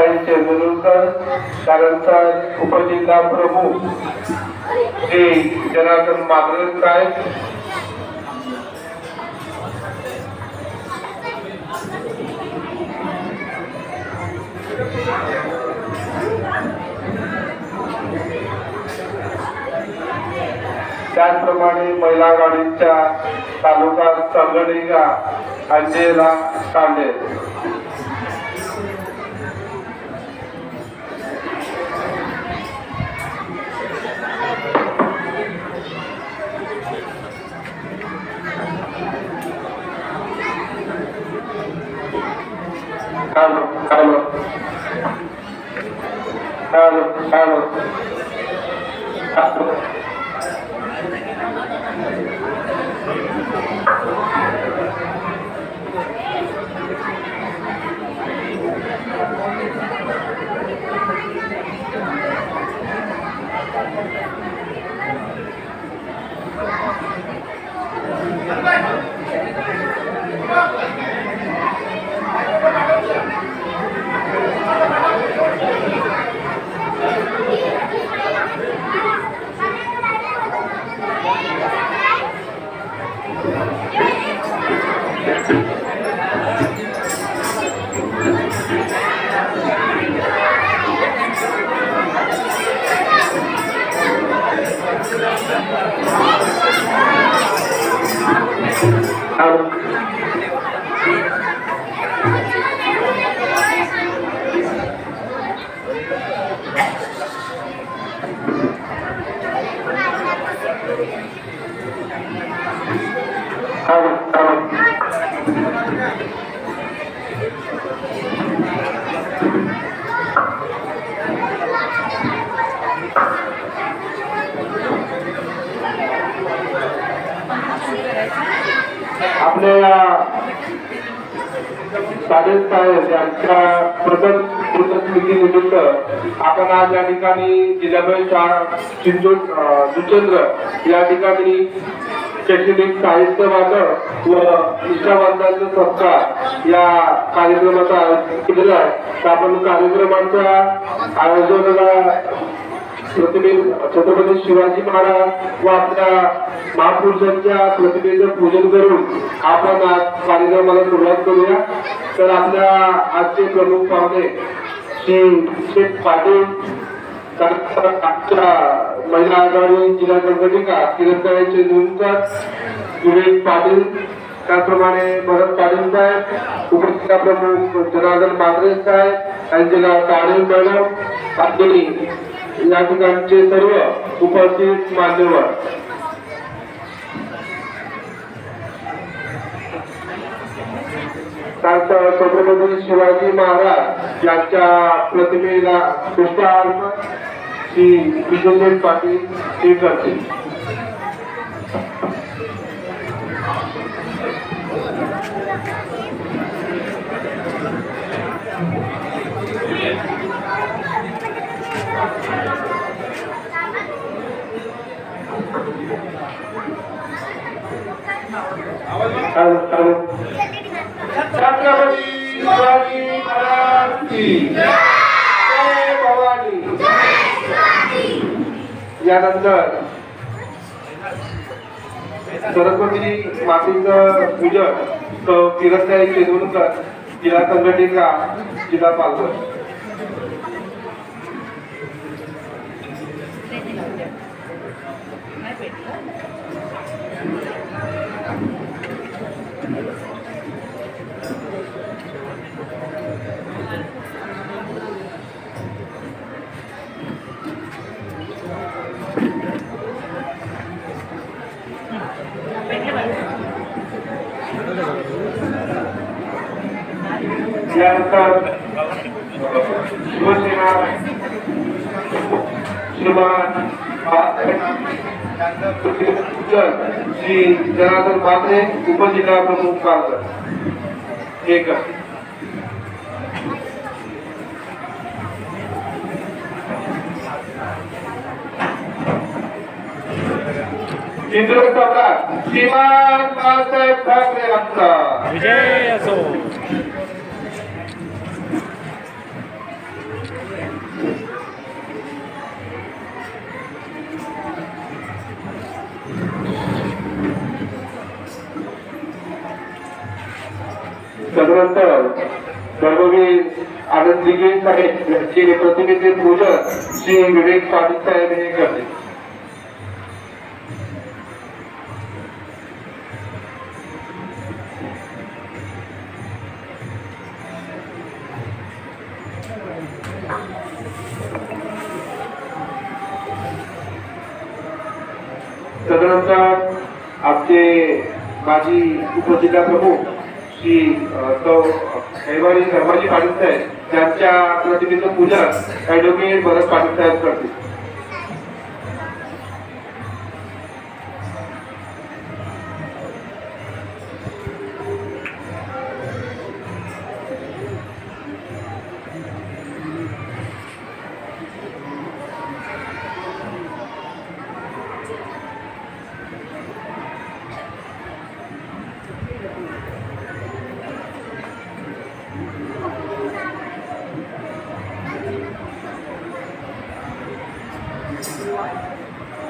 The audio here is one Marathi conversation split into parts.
किरणताई चेंदूरकर, त्यानंतर उपजिल्हा प्रमुख श्री जनार्दन मांजरेकर, त्याचप्रमाणे महिला गाडीच्या तालुका संघटनिका अंजेला कांदे, आपल्या साधे साहेब यांच्या प्रथम स्मृतीनिमित्त आपण आज या ठिकाणी जिल्हापरिषद जुचंद्र या ठिकाणी शैक्षणिक साहित्य वाटप व निष्ठावंतांचा सत्कार या कार्यक्रमाचा आयोजन केलेला आहे. तर आपण कार्यक्रमाच्या आयोजनाला छत्रपती शिवाजी महाराज व आपल्या महापुरुषांच्या प्रतिमेचं पूजन करून आपण आज कार्यक्रमाला सुरुवात करूया. तर आपल्या आजचे प्रमुख पाहुणे श्री शेख पाटील, महिला आघाडी जिल्हा संघटनिका किरणताई चेंदूरकर, विवेक पाटील, त्याचप्रमाणे भरत पाटील साहेब, उपजिल्हा प्रमुख जनार्दन मांजरे साहेब, अंजेला काळे मॅडम आणि या ठिकाणचे सर्व उपस्थित मान्यवर. त्यानंतर छत्रपती शिवाजी महाराज यांच्या प्रतिमेला पुष्पहार श्री विजय पाटील हे करतील. छत्रपती शिवाजी महाराज की जय भवानी. यानंतर सरस्वती मातेचं पूजन किरणताई चेंदूरकर, जिल्हा संघटनिका, जिल्हा पालघर. यानंतर शिवसेना श्रीमान श्री जनार्दन मांजरे, उपजिल्हा प्रमुख पालघर एक. इंद्र सम्राट श्रीमान बाळासाहेब ठाकरे यांचा विजय असो. त्यानंतर धर्मवीर आनंद दिघे साहेब यांचे प्रतिनिधी पूजन श्री विवेक पाटील साहेब हे करते. तदनंतर आमचे माजी उपजिल्हा प्रमुख श्री कैवारी धर्माजी पाटील साहेब त्यांच्या प्रतिमेचं पूजन ॲडव्होकेट भरत पाटील साहेब करतील.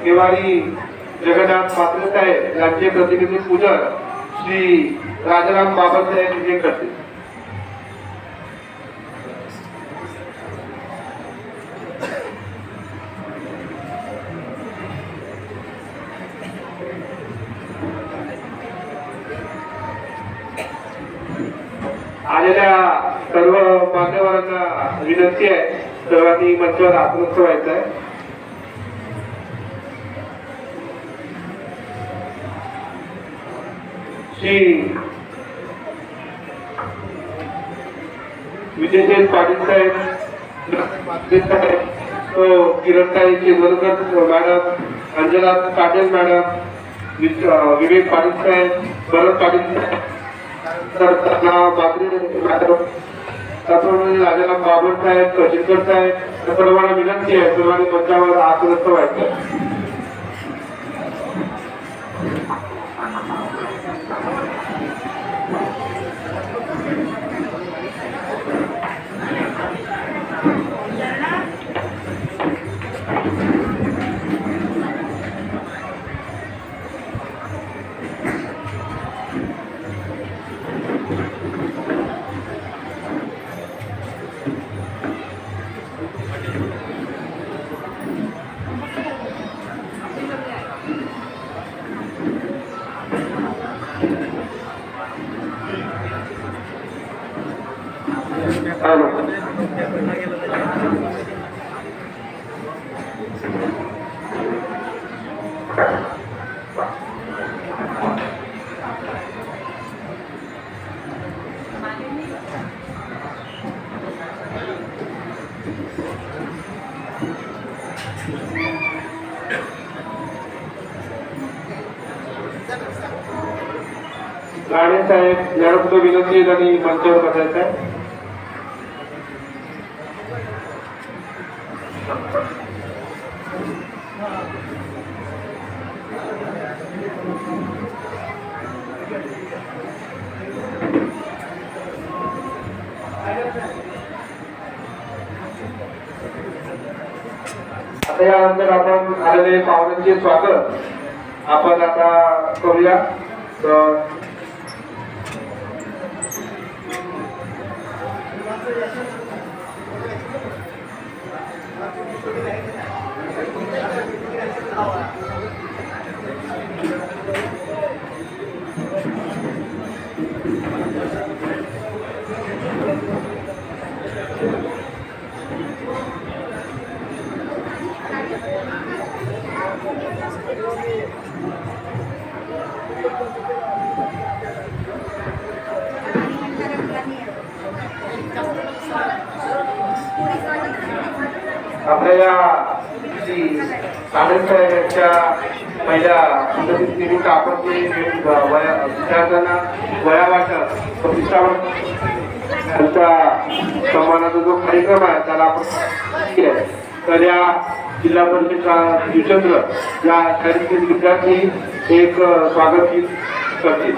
केवारी जगन्नाथ पाटील साहेब यांचे प्रतिनिधी पूजन श्री राजाराम बाबासाहेब हे करतील. आलेल्या सर्व मान्यवरांना विनंती आहे, सर्वांनी मंचावर आत्मस्थ व्हायचं आहे. श्री विजयशेठ पाटील साहेब, किरणताई चिंचवडकर मॅडम, अंजना पाटील मॅडम, विवेक पाटील साहेब, भरत पाटील मॅडम, राजाराम बाबर साहेब, कचिनकर साहेब, सर्वांना विनंती आहे, सर्वांनी मंचावर आत्मस्थ व्हायचं. राणे साहेब याला विनंती आणि मंचावर बसायचं आहे. आता यानंतर आपण आलेले पाहुण्यांचे स्वागत आपण आता करूया. तर आपल्या या साधन साहेबांच्या पहिल्या निमित्त आपण जे विद्यार्थ्यांना वया वाटत प्रतिष्ठापन त्यांचा सन्मानाचा जो कार्यक्रम आहे त्याला आपण तर या जिल्हा परिषद शिवचंद्र या शाळेतील विद्यार्थी एक स्वागत गीत करतील.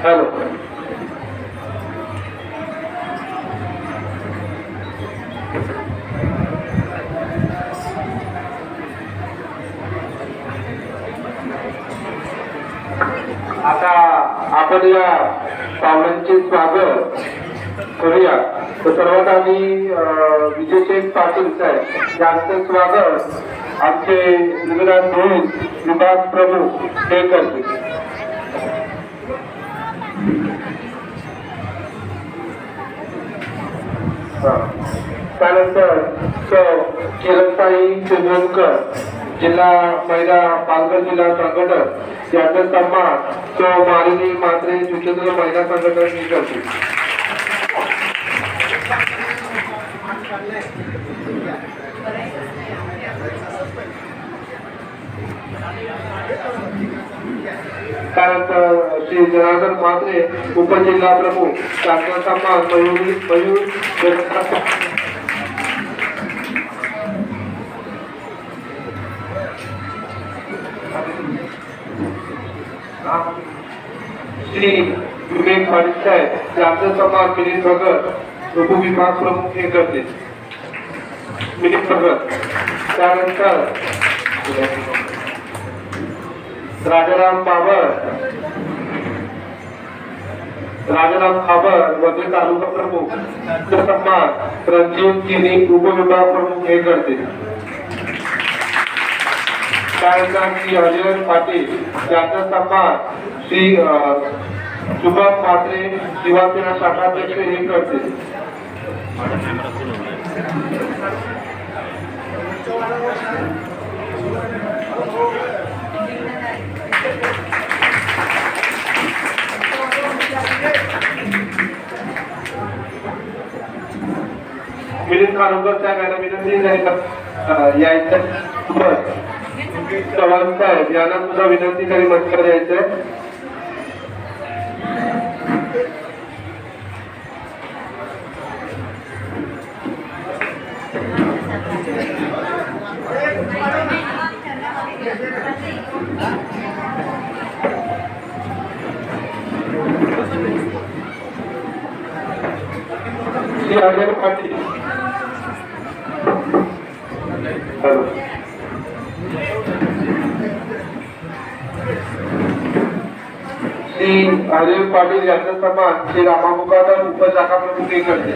हॅलो. आता आपण या पाहुण्यांचे स्वागत करूया. तर सर्वात आधी विजयशेख पाटील साहेब यांचं स्वागत आमचे विभाग विभाग प्रमुख ते करतील. त्यानंतर किरणताई चंद्रकर जिल्हा महिला पालघर जिल्हा संघटक यांचा सन्मान मालिनी मात्रे सुचंद्र महिला संघटक करतील. त्यानंतर श्री जनार्दन मात्रे उपजिल्हा प्रमुख त्यांचा सन्मान मयूर श्री विवेक पाटील साहेब यांचा सन्मान मिलिंद भगत उपविभाग प्रमुख हे करतील. मिलिंद भगत. त्यानंतर राजाराम खाबर वगैरे तालुका प्रमुख सन्मान रणजित गिरी उपविभाग प्रमुख हे करतील. त्यानंतर श्री हरिहर पाटील यांचा सन्मान श्री शुभम म्हात्रे युवासेना शाखाध्यक्ष हे करते. मिलिंद खानोकर साहेब विनंती यायचं चव्हाण साहेब यांना सुद्धा विनंती करी मंचावर यायचंय. पाटील श्री हरिदेव पाटील यांचा सन्मान श्री रामामुखादार उपशाखा प्रमुख हे करते.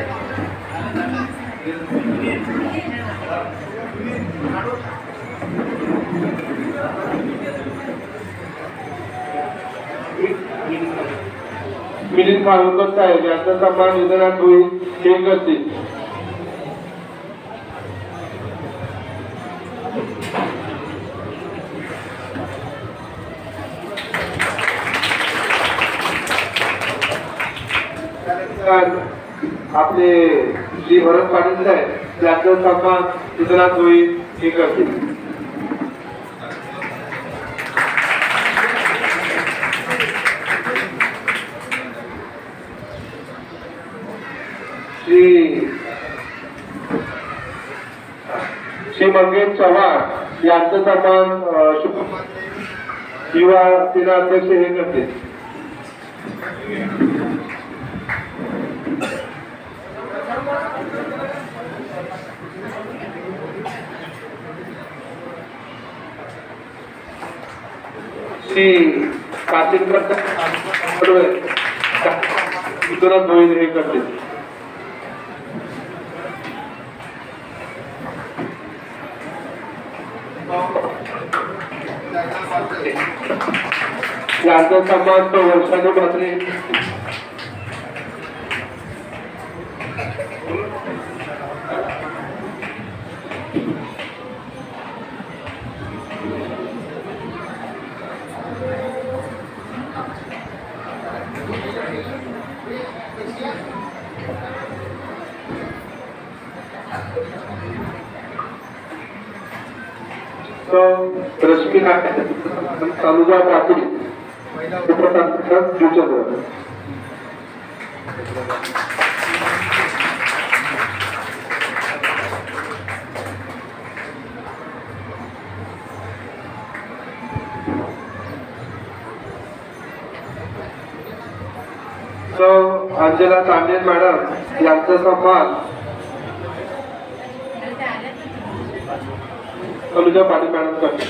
मिलिंद खानोकर साहेब यांचा सन्मान निधनात होईल हे करते. आपले श्री भरत पाटील साहेब यांचा सन्मान निधनात होईल हे करते. श्री मंगेश चव्हाण यांचं सन्मान युवा सेना अध्यक्ष हे करते. श्री काशीकर मोहित हे करते. यांचा सन्मान तो वर्षाने मात्रे रश्मी तनुजा पाटील अंजना तांडेल मॅडम यांचा सन्मान तनुजा पाटील मॅडम करते.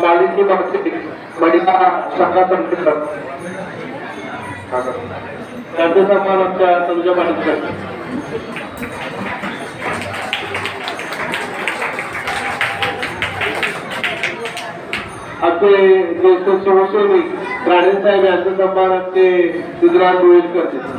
मालिनी मडिका शाखा संघटना त्यांचा सन्मान आमच्या तनुजा पाटील करते. आपले ज्येष्ठ शिवसैनिक राणे साहेब यांचा सन्मान आमचे गुजरात गोविंद करते.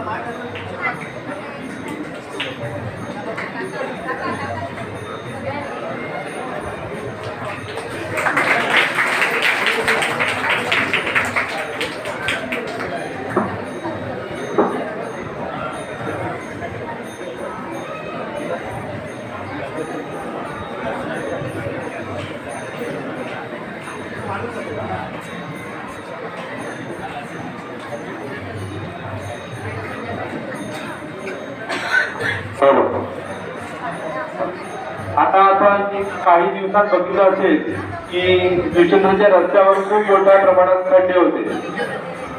आता आपण काही दिवसात बघितलं असेल की जुचंद्रच्या रस्त्यावर खूप मोठ्या प्रमाणात खड्डे होते.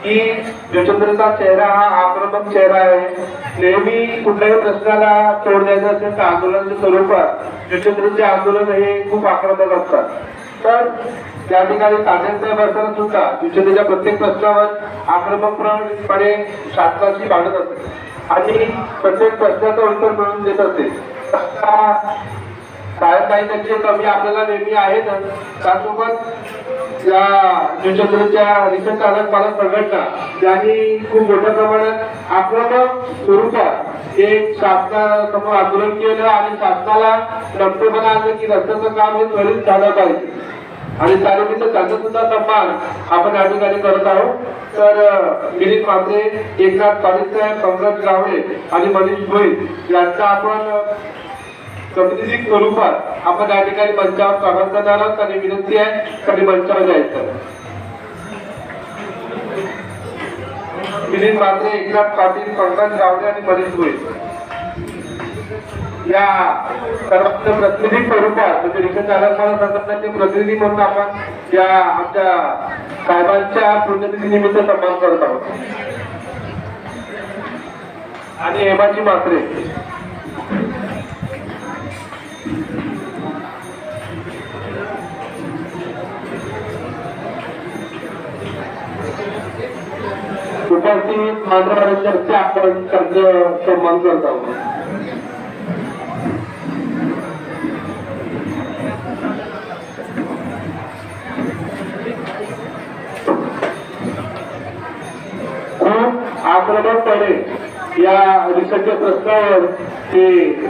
की जुचंद्रचा चेहरा हा आक्रमक चेहरा आहे. नेहमी कुठल्याही प्रश्नाला तोड द्यायचं असेल तर आंदोलनाच्या स्वरूपात जुचंद्रचे आंदोलन हे खूप आक्रमक असतात. तर त्या ठिकाणी तांडेल साहेब असताना सुद्धा विषयाच्या प्रत्येक प्रश्नावर आक्रमकपणे शासनाशी भांडत असते आणि प्रत्येक प्रश्नाचं उत्तर मिळवून देत असते. साहेब काही त्यांचे कमी आपल्याला नेहमी आहेतच, त्यासोबत या न्यूजच्या रिसर्च चालक मला संघटना त्यांनी खूप मोठ्या प्रमाणात आक्रमक स्वरूपात एक शासनासमोर आंदोलन केलं आणि शासनाला नमतेपणा आणलं की रस्त्याचं काम हे त्वरित झालं पाहिजे आणि तालुक्याचं त्यांचा सुद्धा सन्मान आपण या ठिकाणी करत आहोत. तर मिलिंद म्हात्रे, एकनाथ पाटील साहेब, पंकज गावडे आणि मनीष भोईर यांचा आपण प्रतिनिधी स्वरूपात आपण या ठिकाणी मंचावर स्वागत करणार आहोत आणि विनंती आहे कधी मंचावर जायचं. मिलिंद म्हात्रे, एकनाथ पाटील, पंकज गावडे आणि मनीष भोईर या सर्वांचे प्रतिनिधी स्वरूपात म्हणजे रिक्षा चालक मला संघटनेचे प्रतिनिधी म्हणून आपण या आमच्या साहेबांच्या पुण्यतिथी निमित्त सन्मान करत आहोत. आणि हेमाची म्हात्रे उपस्थित मान्यवरांचे आपण त्यांचं सन्मान करत आहोत. आक्रमकपणे या रिसर्चच्या प्रश्नावर ते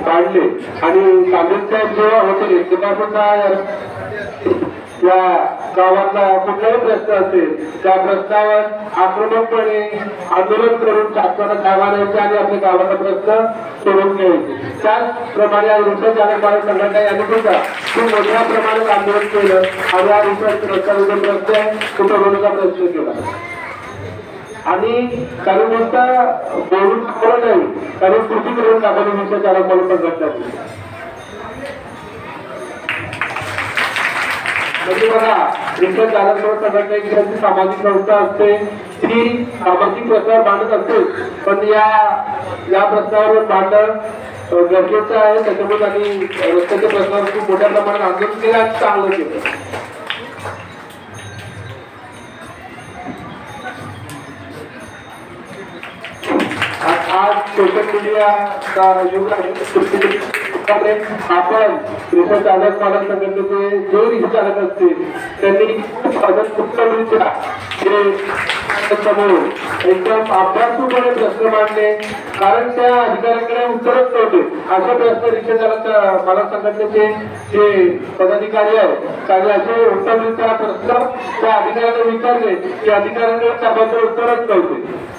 काढले आणि तांडेल साहेब जेव्हा होते तेव्हा सुद्धा या गावातला कुठलाही प्रश्न असेल त्या प्रश्नावर आक्रमकपणे आंदोलन करून शासनाला जागा द्यायचे आणि आपल्या गावाचा प्रश्न सोडवून घ्यायचे. त्याचप्रमाणे रिसर्च चालक संघटना यांनी सुद्धा खूप मोठ्या प्रमाणात आंदोलन केलं आणि या रिसर्च रस्त्याचा प्रश्न आहे तो सोडवण्याचा प्रयत्न केला आणि काही गोष्ट बोलून दाखवलं नाही, काही कृती करून दाखवली रिक्षा चालक म्हणून संघटना. म्हणजे बघा, रिक्षा चालक म्हणून संघटना एक सामाजिक संस्था असते, ती सामाजिक प्रश्नावर मांडत असते, पण या प्रश्नावर मांडणं गरजेचं आहे. त्याच्यामुळे त्यांनी रस्त्याच्या प्रश्नावर खूप मोठ्या प्रमाणात आंदोलन केलं आणि चांगलं केलं. आज सोशल मीडियाचा युग आहे. आपण रिक्षा चालक मालक संघटनेचे जे रिक्षा चालक असतील त्यांनी समोर एकदम अभ्यासूपणे प्रश्न मांडले, कारण त्या अधिकाऱ्यांकडे उत्तरच नव्हते. अशा प्रश्न रिक्षा चालक मालक संघटनेचे जे पदाधिकारी आहेत त्यांनी असे उत्तर प्रश्न त्या अधिकाऱ्यांना विचारले की अधिकाऱ्यांकडे त्याबद्दल उत्तरच नव्हते.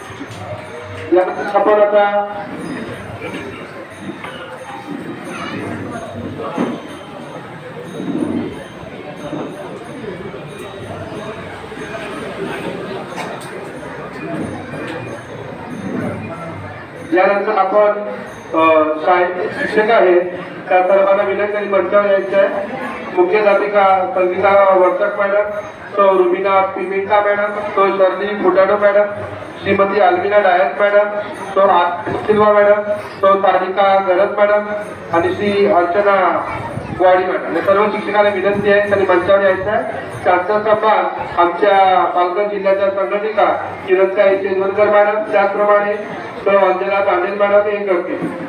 आपण आता यानंतर आपण शाळेचे शिक्षक आहेत त्या सर्वांना विनंती मंचावर यायचं आहे. मुख्याध्यापिका संगीता वर्चक मॅडम, तो रुबिना पिमिंका मॅडम, तो शर्ली फुटाडो मॅडम, श्रीमती अल्विना डायस मॅडम, तो सिल्वा मॅडम, तो सारिका गरज मॅडम आणि श्री अर्चना वाडी मॅडम. या सर्व शिक्षकांना विनंती आहे त्यांनी मंचावर यायचं आहे. त्यांचा सन्मान आमच्या पालघर जिल्ह्याच्या संघटिका किरणताई चेंदवरकर मॅडम, त्याचप्रमाणे तो अंजना तांडेल मॅडम हे करतील.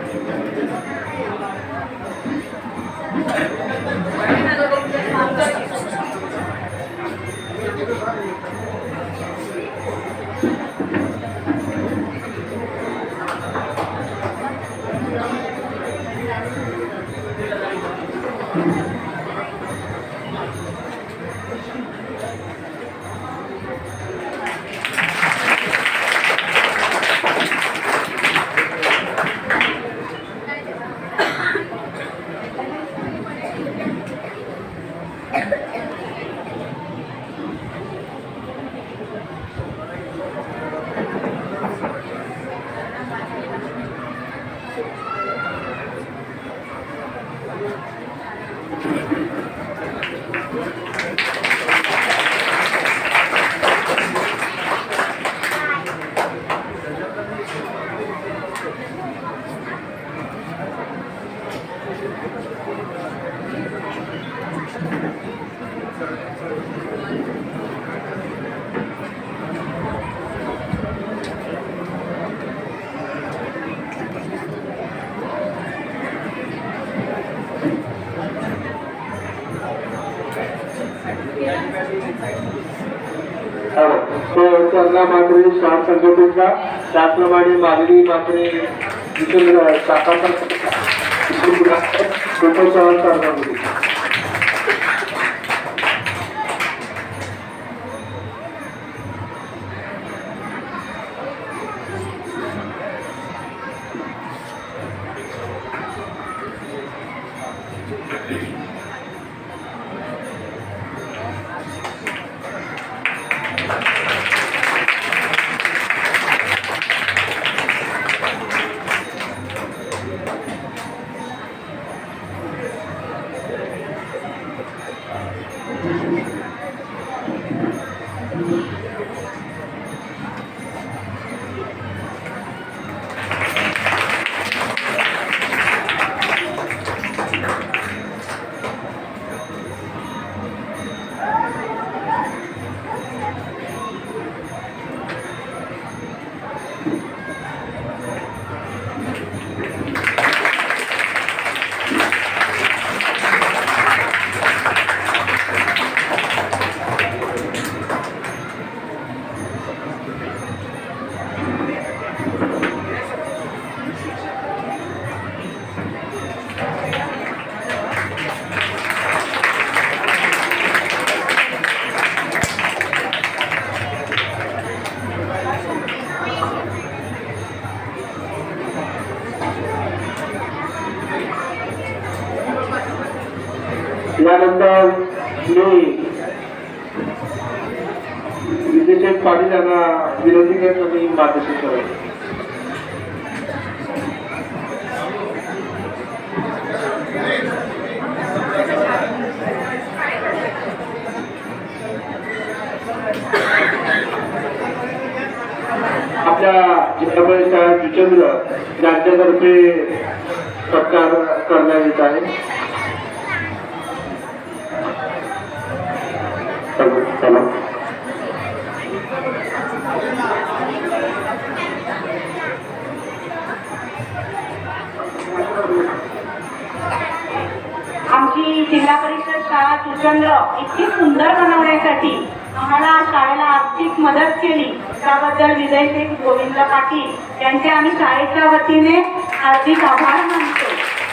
त्यांना मात्र शाळा संघटनेचा त्याचप्रमाणे मागणी मात्र यानंतर मी विजयचंद पाटील यांना विनंती करण्यासाठी मार्गदर्शन करायचं. आपल्या जिल्हा परिषद जुचंद्र यांच्यातर्फे सत्कार करण्यात येत आहे. आमची जिल्हा परिषद शाळा जुचंद्र इतकी सुंदर बनवण्यासाठी आम्हाला शाळेला आर्थिक मदत केली त्याबद्दल विजय शेठ गोविंद पाटील यांचे आम्ही शाळेच्या वतीने हार्दिक आभार मानतो.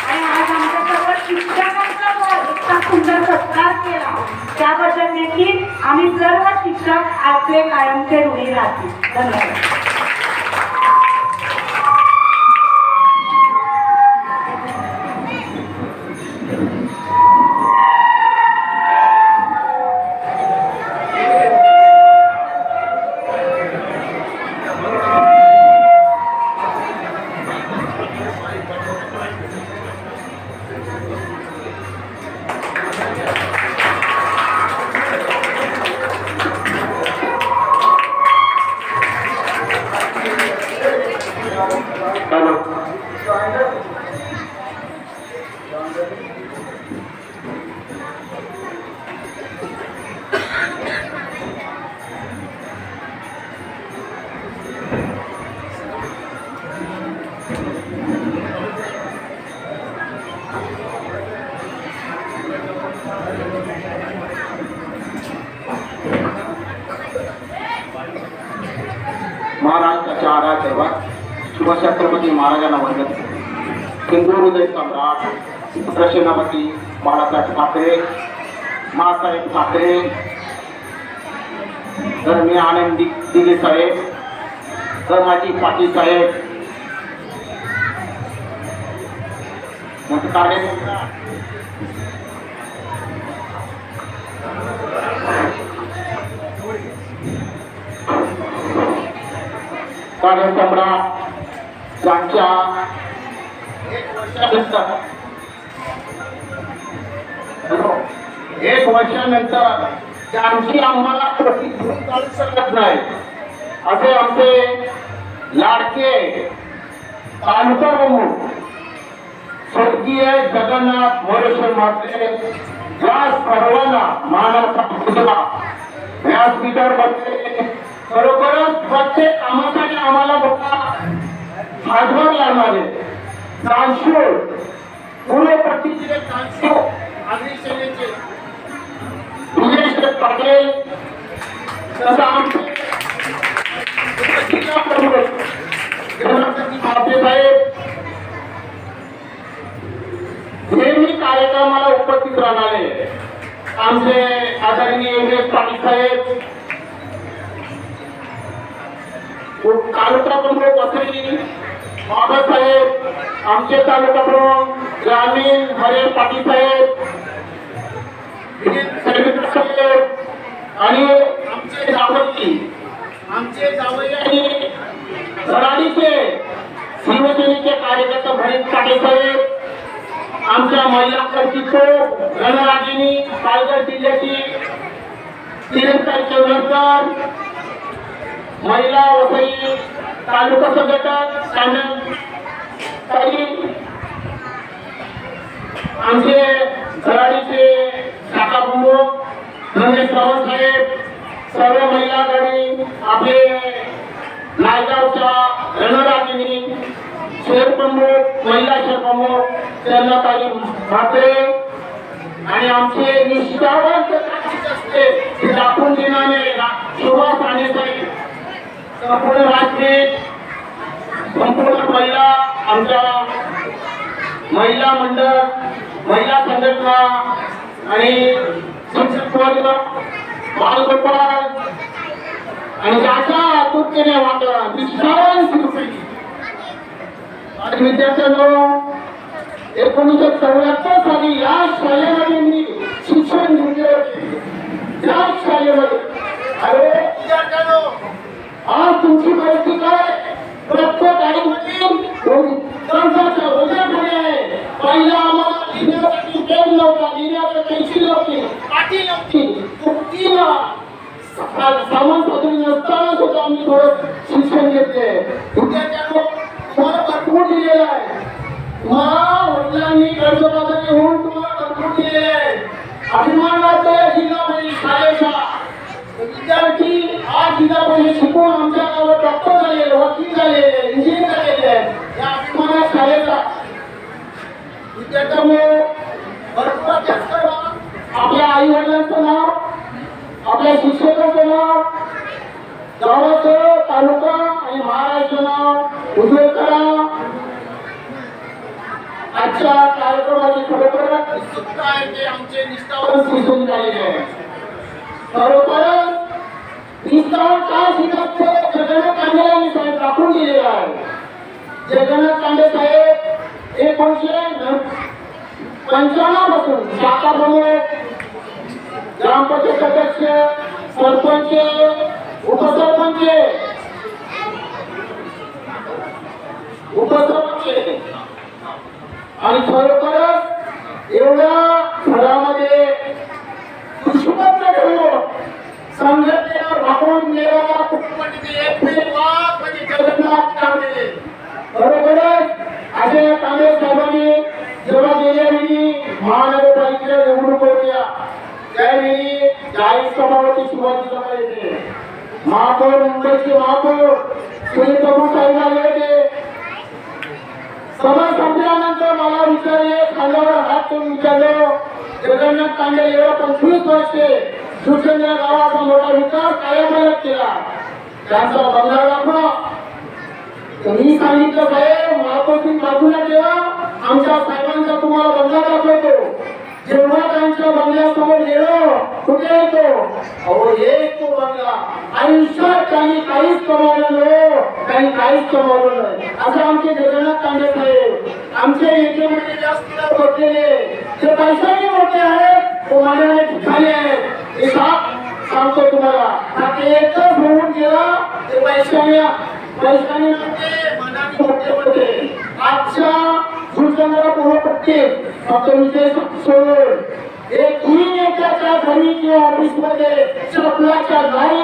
आणि आज आमच्या सर्व शिक्षकांचा इतका सुंदर सत्कार केला त्याबद्दल देखील आम्ही सर्व शिक्षक आपले कायमचे ऋणी राहतील. धन्यवाद. महाराष्ट्राच्या आराध्य शिवछत्रपती महाराजांना वंदन. हिंदू हृदय सम्राट प्रसन्नवती बाळासाहेब ठाकरे, मासाहेब ठाकरे, धर्मी आनंद दिघे साहेब, धर्माजी पाटील साहेब, कार्यसम्राट यांच्या 1 वर्षानंतर त्यांची आम्हाला प्रतिकृती चालू शकत नाही असे आमचे लाडके तालुका प्रमुख स्वर्गीय जगन्नाथ मोरेश्वर मात्रे या सर्वांना मानाचा मुद्दा व्यासपीठावर बसले. खरोखरच प्रत्येक कामासाठी आम्हाला मोठा हातभार लागणारे दानशूर पूर्व पट्टीचे अग्निसेनेचे विजय पाटील तसं आमचे जिल्हा प्रमुख साहेब नेहमी कार्यक्रमाला उपस्थित राहणारे आमचे आदरणीय योगेश पाटील साहेब, तालुका प्रमुख वसई बाबासाहेब, आमचे तालुका प्रमुख ग्रामीण हरे पाटील साहेब आणि आमचे जावई आणि धडाडीचे शिवसेनेचे कार्यकर्ते भरत पाटील साहेब, आमच्या महिला कर्तृत्व रणरागिनी पालघर जिल्ह्याची निरंतर चौधरकर, महिला वसई तालुका संघटक ताई, आमचे धडाडीचे शाखा प्रमुख रमेश रावत साहेब, सर्व महिला गडी, आपले नायगावच्या रणरागिनी शहर प्रमुख, महिला शहर प्रमुख त्यांना काही म्हात्रे आणि आमचे निष्ठावंत दाखवून देणारे सुभाष राणे साहेब, संपूर्ण राजकीय संपूर्ण महिला, आमच्या महिला मंडळ, महिला संघटना आणि शिक्षक वर्ग, बालगोपाळ आणि ज्याच्या आतुरतेने वाटला निष्ठावंत आणि विद्यार्थ्यांनो 1974 साली या शाळेमध्ये मी शिक्षण घेतले होते. त्या शाळेमध्ये अरे विद्यार्थ्यांनो, आज तुमची परिस्थिती काय? प्रत्येक आईवडील कर्जाच्या ओझ्याखाली आहे. पहिला आम्हाला लिहिण्यासाठी पेन नव्हता, लिहिण्याचं पेन्सिल नव्हती, काठी नव्हती, चुकीला सामान पद्धती नसताना सुद्धा आम्ही थोडं शिक्षण घेतले. विद्यार्थ्यांनो, तुम्हाला भरपूर दिलेलं आहे. तुम्हाला वडिलांनी कर्जबाजारी होऊन तुम्हाला भरपूर दिलेले आहे. अभिमान वाटतो या जिल्हा परिषद शाळेचा. विद्यार्थी आज जिल्हा परिषद शिकून आमच्या गावात डॉक्टर झालेले, वकील झालेले, इंजिनियर झालेले आहेत. या अभिमानात शाळेचा विद्यार्थ्यांमुळे भरपूर अभ्यास करा. आपल्या आई वडिलांचं नाव, आपल्या शिक्षकांचं नाव, गावाचं, तालुका आणि महाराष्ट्र नाव उज्ज्वल करा. आजच्या कार्यक्रमाची खरोखरच उत्सुकता आहे ते आमचे निष्ठावंत दिसून झालेले आहे. खरोखरच निष्ठावंत काय शिकवते जगन्नाथ कांडे यांनी साहेब दाखवून दिलेलं आहे. जगन्नाथ कांडे साहेब 1995 पासून शाखा प्रमुख, ग्रामपंचायत सदस्य, सरपंच, उपसरपंच आणि खरोखरच एवढ्या घरामध्ये दुष्पन्न ठेवून संघटनेला भागवून गेलेला कुटुंबातील एक वाद म्हणजे जगन्नाथ कांडे. खरोखरच अजय कांडे साहेबांनी जेव्हा गेल्यावेळी महानगरपालिकेच्या निवडणूक होत्या त्यावेळी जाहीर सभावरती सुरुवातीला पाहिजे महापौर, मुंबईचे महापौर सुनील प्रभू साहेब आले होते. सभा संपल्यानंतर मला विचारले, खांद्यावर हात ठेवून विचारलं, जगन्नाथ कांडे एवढा 25 वर्षे शिवसेना गावाचा मोठा विकास काय मदत केला, त्यांचा बंगला दाखवा. मी सांगितलं साहेब, महापौर बाजूला ठेवा, आमच्या साहेबांचा तुम्हाला बंगला दाखवतो. जेव्हा त्यांच्या बंगल्यासमोर गेलो, कुठे येतो? अहो एक तो बंगला. आयुष्यात त्यांनी काहीच कमावलं नाही, त्यांनी काहीच कमावलं नाही. असं आमचे जगन्नाथ कांडे साहेब, आमचे याच्यामध्ये जास्त बसलेले ते पैशाही मोठे आहेत, तो मानणारे ठिकाणी आहेत. हे सांगतो तुम्हाला, आता एकच होऊन गेला ते पैशाने मोठे होते. आजच्या शिवसेनेला पूर्वपट्टी फक्त विजय सोडून एकही नेत्याच्या घरी किंवा ऑफिसमध्ये चपलाच्या नाही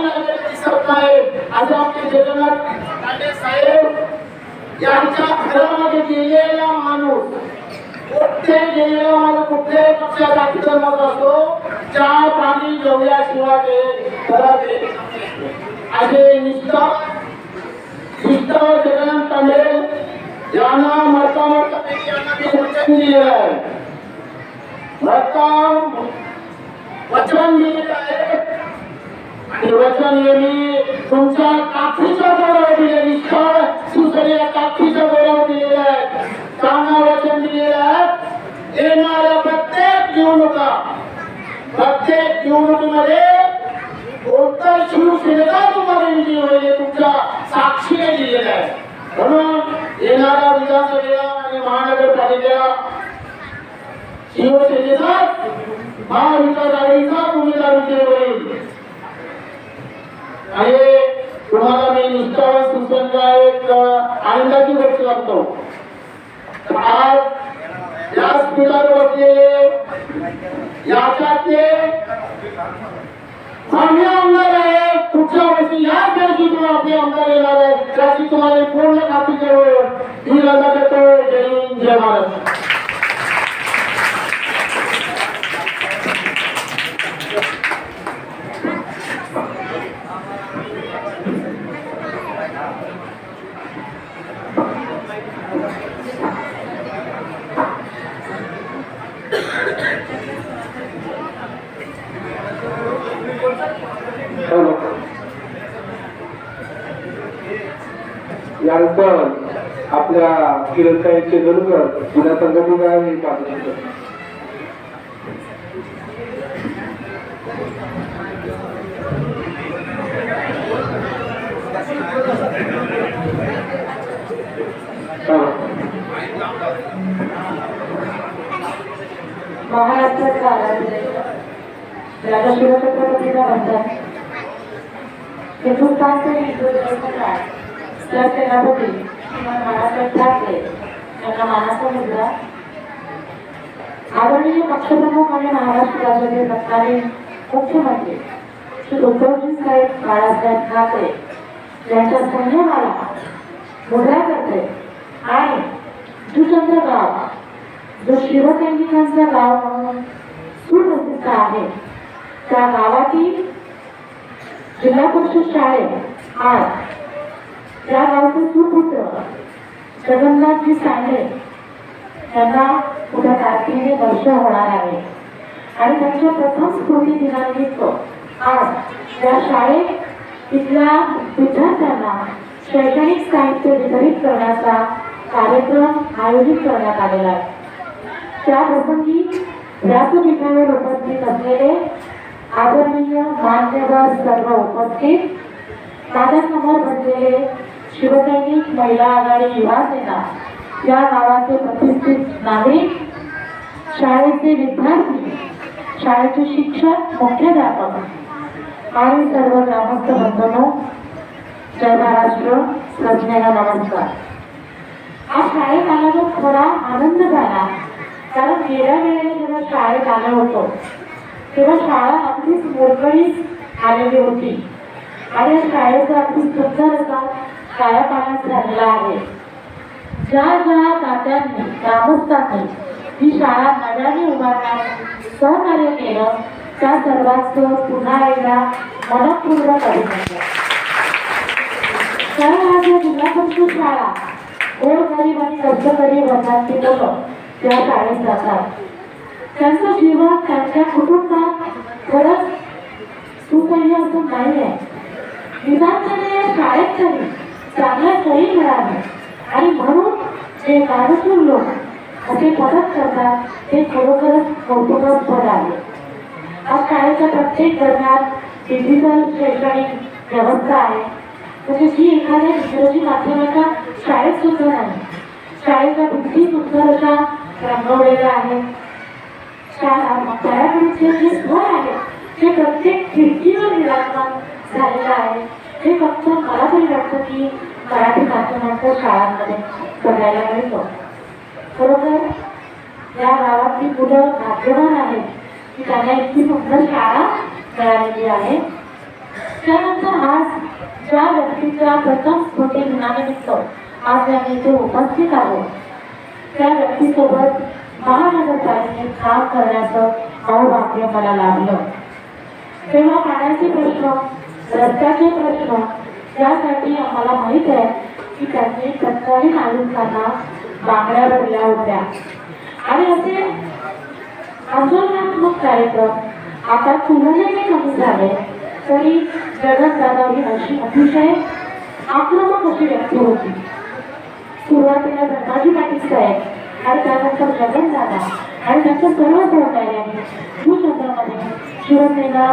दिसत नाही. आज आमचे जगन्नाथ कांडे साहेब यांच्या घरामध्ये गेलेला माणूस, कुठे गेलेला माणूस कुठल्याही पक्षाचा मत असतो, चहा पाणी जेवल्याशिवाय ते घरात असे निष्ठा जगन्नाथ कांडे यांना मरता वचन दिलेलं आहे. वचन दिलेलं आहे देवाच्या नेहमी तुमच्या काठीचा गौरव दिले निष्ठळ सुसरीला काठीचा गौरव दिलेला आहे चांगलं वचन दिलेलं आहे येणाऱ्या प्रत्येक निवडणुकीमध्ये कोणता शिवसेनेचा तुम्हाला विजय होईल हे तुमच्या साक्षीने दिलेला आहे म्हणून येणाऱ्या विधानसभेला आणि महानगरपालिकेला शिवसेनेचा महाविकास आघाडीचा उमेदवार विजय होईल आणि तुम्हाला मी निष्ठावान सूचना एक आनंदाची गोष्ट सांगतो आज या स्पीकर बसलेले याच्यातले आम्ही आमदार आहे पुढच्या वर्षी याच वर्षी तुम्हाला आपले आमदार येणार आहे त्याची तुम्हाला पूर्ण खात्री करून ही लढा देतो जय हिंद जय महाराष्ट्र यानंतर आपल्या किरणताई चेंदूरकर जिल्हा संघटना हे पाठवतात महाराष्ट्राचा राजा शिवछत्रपतींना म्हणतात हिंदुस्थानचे हिंदू त्या सेनापती श्रीमान बाळासाहेब ठाकरे यांना मानाचा मुद्रा आदरणीय पक्षप्रमुख आणि महाराष्ट्र राज्याचे तत्कालीन मुख्यमंत्री श्री उद्धवजी साहेब बाळासाहेब ठाकरे यांच्या संयमाला मुद्रा करते आणि जुचंद्र गाव जो शिवसैनिकांचा गाव म्हणून सुप्रसिद्ध आहे त्या गावातील जिल्हा परिषद शाळेत आज त्या गावचे सुपुत्र जगन्नाथजी सांडे यांना उद्या तारखेने वर्ष होणार आहे आणि त्यांच्या प्रथम स्मृती दिनानिमित्त आज या शाळेत तिथल्या विद्यार्थ्यांना शैक्षणिक साहित्य वितरित करण्याचा कार्यक्रम आयोजित करण्यात आलेला आहे त्या प्रसंगी व्यासपीठावर उपस्थित असलेले आदरणीय मान्यवर सर्व उपस्थित माझ्यासमोर बसलेले शिवसैनिक महिला आघाडी युवा सेना या गावाचे प्रतिष्ठित नागरिक शाळेचे विद्यार्थी शाळेचे शिक्षक मुख्याध्यापक आणि सर्व ग्रामस्थ बंधूंनो जय महाराष्ट्र सज्ञांना नमस्कार आज शाळेत आल्यावर थोडा आनंद झाला कारण गेल्या वेळेला जेव्हा शाळेत आलो होतो तेव्हा शाळा अगदीच मोडकळीत आलेली होती आणि या शाळेचा अगदी सुंदर असा कायापालट झालेला आहे ज्या ज्या तात्यांनी ग्रामस्थांनी ही शाळा नव्याने उभारण्यास सहकार्य केलं त्या सर्वांचं पुन्हा एकदा मनपूर्वक अभिनंदन कारण आज या जिल्हा परिषद शाळा गोरगरीब आणि कष्टकरी वर्गाची मुलं त्या शाळेत जातात त्यांचं जीवन त्यांच्या कुटुंबात खरंच सुखही असं नाही आहे निदान या शाळेत तरी चांगल्या सोयी मिळाल्या आणि म्हणून जे कार्यशील लोक असे मदत करतात ते खरोखरच कौतुकास्पद आहे आज शाळेच्या प्रत्येक वर्गात डिजिटल शैक्षणिक व्यवस्था आहे म्हणजे जी एखाद्या इंग्रजी माध्यमाच्या शाळेत सुद्धा नाही शाळेच्या भिंती सुंदर अशा रंगवलेल्या आहेत शाळेकडचे जे घर आहे ते प्रत्येक खिडकीवर विराजमान झालेलं आहे हे फक्त मला तरी वाटतं की मराठी माध्यमांच्या शाळांमध्ये बघायला मिळतं खरोखर या गावातली मुलं भाग्यवान आहेत की त्यांना इतकी सुंदर शाळा मिळालेली आहे त्यानंतर आज ज्या व्यक्तीच्या प्रथम स्मृती दिनानिमित्त आज आम्ही इथे उपस्थित आहोत त्या व्यक्तीसोबत महानगरपालिकेत काम करण्याचं अवभाग्य मला लाभलं तेव्हा पाण्याचे प्रश्न रस्त्याचे प्रश्न यासाठी आम्हाला माहित आहे की त्यांनी तत्कालीन आयुक्तांना मागण्या भरल्या होत्या आणि असे आंदोलनात्मक कार्यक्रम आता तुलनेने कमी झाले तरी जगन्नाथ ही अशी अतिशय आक्रमक अशी व्यक्ती होती. सुरुवातीला धर्माजी पाटील साहेब आणि त्यानंतर जगन्नाथ आणि त्याच्या सर्व सहकार्याने भूचंद्रामध्ये शिवसेना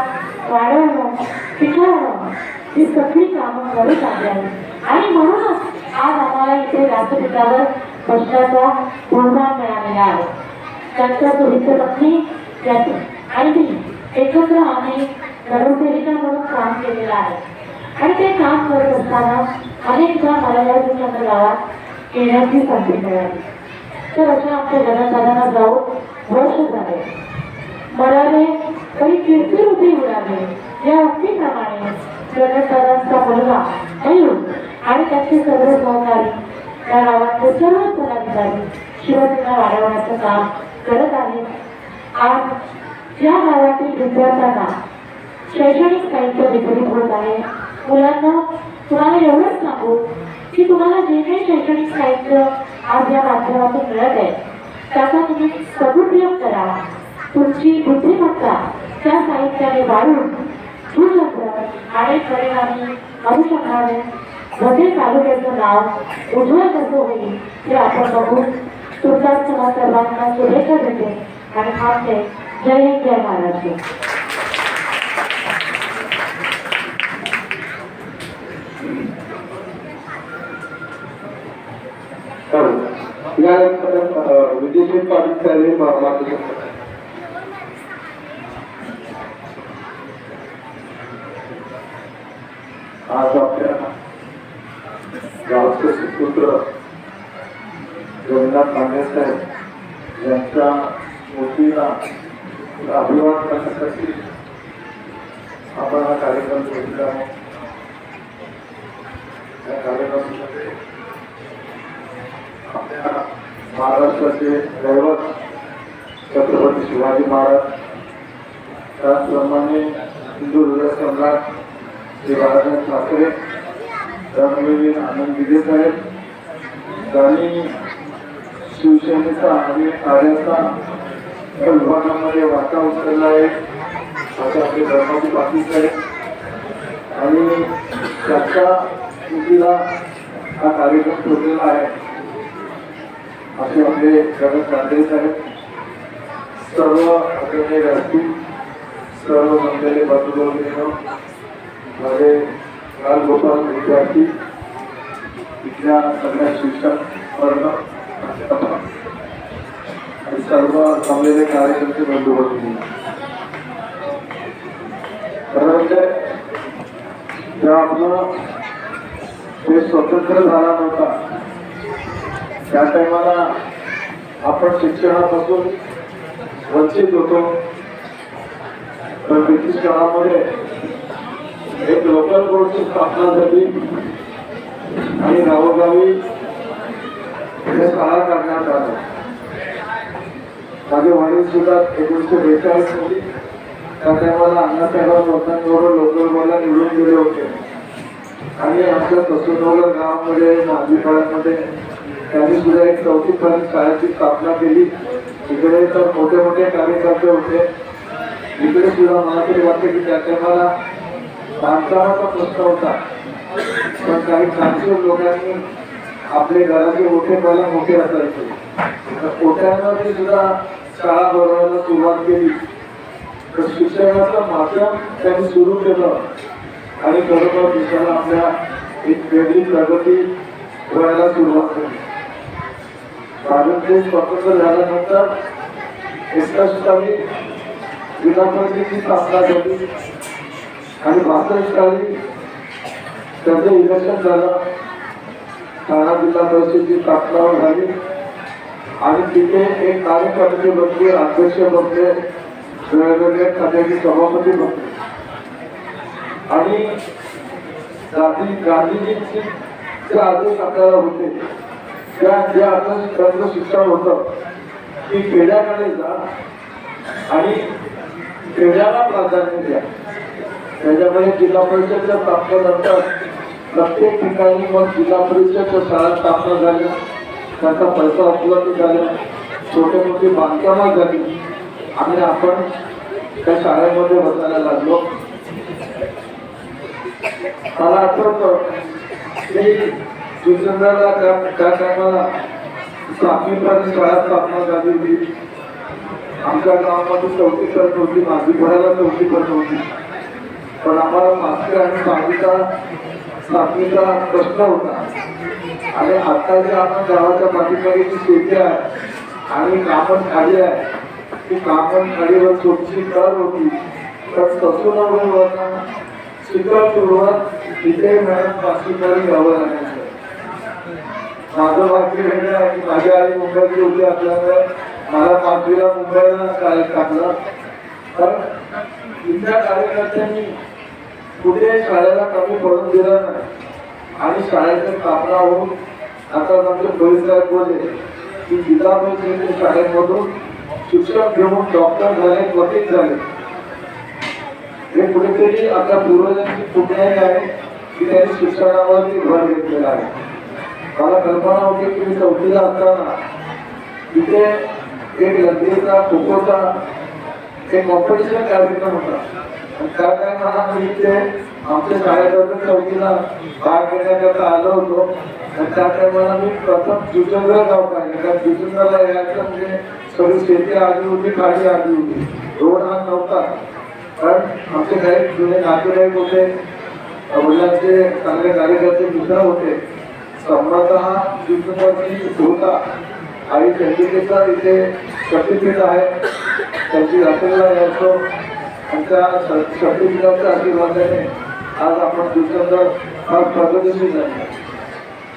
वाढवणं पिकवणं ही सगळी कामं करत आली आहेत. आणि म्हणूनच आज आम्हाला इथे व्यासपीठावर बसण्याचा बहुमान मिळालेला आहे. त्यांच्या चरित्र पत्नी आणि मी एकत्र आम्ही नगरसेविका म्हणून काम केलेलं आहे. आणि ते काम करत असताना अनेकदा मला या भूचंद्र गावात येण्याची संधी मिळाली. तर अशा आमच्या जगन्नाथांना जाऊन वर्ष झाले. मराठे काही किरकिर उभी उडाले या उक्तीप्रमाणे जगन्नाथांचा मुलगा मयूर आणि त्याचे सर्व सहकारी या गावातले सर्व पदाधिकारी शिवसेना वाढवण्याचं काम करत आहे. आज या गावातील विद्यार्थ्यांना शैक्षणिक साहित्य वितरित होत आहे. मुलांना तुम्हाला एवढंच सांगू की तुम्हाला जे काही शैक्षणिक साहित्य आज या माध्यमातून मिळत आहे त्याचा तुम्ही सदुपयोग करा. तुमची बुद्धिमत्ता त्या साहित्याने वाढून भूचंद्र आणि परिणामी अनुषंगाने मध्ये तालुक्याचं नाव उज्ज्वल कसं होईल हे आपण बघू. तुमचा समाज सर्वांना शुभेच्छा देते आणि थांबते. जय हिंद, जय महाराष्ट्र. यानंतर विजयजी पाटील साहेब मार्गदर्शन करतात. आज आपल्या गावचे सुपुत्र जगन्नाथ पांडे साहेब यांच्या मूर्तीला अभिवादन करण्यासाठी आपण हा कार्यक्रम घेतला आहे. या कार्यक्रमामध्ये आपल्या महाराष्ट्राचे दैवत छत्रपती शिवाजी महाराज, त्याचप्रमाणे हिंदू हृदय सम्राट श्री बाळासाहेब ठाकरे, धर्मवीर आनंद दिघे साहेब आणि शिवसेनेचा आणि कार्याचा या विभागामध्ये वाटा उचलला आहे असे आपले धर्माजी पाटील साहेब. आणि त्याच्या स्मृतीला हा कार्यक्रम ठेवलेला आहे असे आपले जगत कांदे साहेब, सर्व आदरणीय व्यक्ती, सर्व मंडळी बंधू माझे बालगोपाल विद्यार्थी, इथल्या सगळ्या शिक्षक वर्ग आणि सर्व जमलेले कार्यकर्ते बंधू भगिनी, खरं जेव्हा आपलं ते स्वतंत्र झाला नव्हता त्या टायमाला आपण शिक्षणापासून वंचित होतो. तर ब्रिटिश काळामध्ये एक लोकल बोर्डची स्थापना झाली आणि गावोगावी हे शाळा करण्यात आल्या. माझे वडील सुद्धा 1942 मध्ये त्या टायमाला अण्णासाहेब लोकांबरोबर लोकल बोर्डला निवडून गेले होते. आणि आमच्या ससुनोला गावामध्ये नागीपाड्यामध्ये त्यांनी सुद्धा एक 4थी पर्यंत शाळेची स्थापना केली. इकडे तर मोठे मोठे कार्यकर्ते होते. इकडे सुद्धा मला तरी वाटते की त्या टायमाला बांधकामाचा प्रश्न होता, पण काही खासगी लोकांनी आपले घराचे मोठे पहिला मोठे असायचे तर ओट्यांवरती सुद्धा शाळा भरवायला सुरुवात केली. तर शिक्षणाचं माध्यम त्यांनी सुरू केलं आणि बरोबर दिवसाला आपल्या एक वेगळी प्रगती व्हायला सुरुवात झाली. भारत देश स्वतंत्र झाल्यानंतर 61 जिल्हा परिषदेची स्थापना झाली आणि 62 साली त्याचं इलेक्शन झालं. ठाणा जिल्हा परिषदेची स्थापना झाली आणि तिथे एक कार्यकर्ते बसले, अध्यक्ष बसले, वेगवेगळ्या खात्याचे सभापती बसले आणि गांधीजींचे जे आदेश आपल्याला होते त्या जे आदेश त्यांचं शिक्षण होतं की खेड्याकडे जा आणि खेड्याला प्राधान्य द्या. त्याच्यामुळे जिल्हा परिषदच्या स्थापनेनंतर प्रत्येक ठिकाणी मग जिल्हा परिषदच्या शाळा स्थापना झाल्या, त्यांचा पैसा उपलब्ध झाला, छोटे मोठी बांधकामं झाली आणि आपण त्या शाळेमध्ये बसायला लागलो. मला आठवतं की जुचंद्राला त्या टायमाला सातवीपर्यंत शाळा स्थापना झाली होती. आमच्या गावामध्ये 4थी पर्यंत होती, माझी पडायला 4थी पर्यंत होती. पण आम्हाला 5वी आणि 7वीचा प्रश्न होता. आणि आता जे आपण गावाच्या पाठीमागे जी शेती आहे आणि कामण खाली आहे, ती कामण खालीवर छोटीशी कर होती. तर ससूनवरून शिकवत सुरुवात इथे मॅडम 5वी पर्यंत यावं लागायचं. माझं भाग्य वेगळं आहे की माझी आई मुंबईची होती असल्यामुळे मला 5वीला मुंबईला शाळेत टाकलं. तर इथल्या कार्यकर्त्यांनी कुठे शाळेला कमी पडून दिलं नाही. आणि शाळेची स्थापना होऊन आता आमचे पोलीस साहेब बोलले की जिल्हा शाळेमधून शिक्षण घेऊन डॉक्टर झाले, वकील झाले. हे कुठेतरी आता पूर्वजांची पुण्याई आहे की त्यांनी शिक्षणावरती भर घेतलेला आहे. मला कल्पना होती की मी 4थीला असताना तिथे एक लग्नीचा खो-खोचा एक कॉम्पिटिशन कार्यक्रम होता. आणि त्या टायमाला मी इथे आमच्या शाळेकडून 4थीला भाग घेण्याकरता आलो होतो. आणि त्या टायमाला मी प्रथम जुचंद्र गाव पाहिजे, कारण जुचंद्रला यायचं म्हणजे सगळी शेती आली होती, खाडी आली होती, रोड हा नव्हता. पण आमचे काही जुने नातेवाईक होते, वडिलांचे चांगले कार्यकर्ते मित्र होते. संबंध हा जुचंद्रची होता. आणि चंद्रिकेचा इथे शक्तीपीठ आहे, त्यांची यात्रेला यायचो. आमच्या शक्तीपीठाच्या आशीर्वादाने आज आपण जुचंद्र हा प्रगतीशील आहे.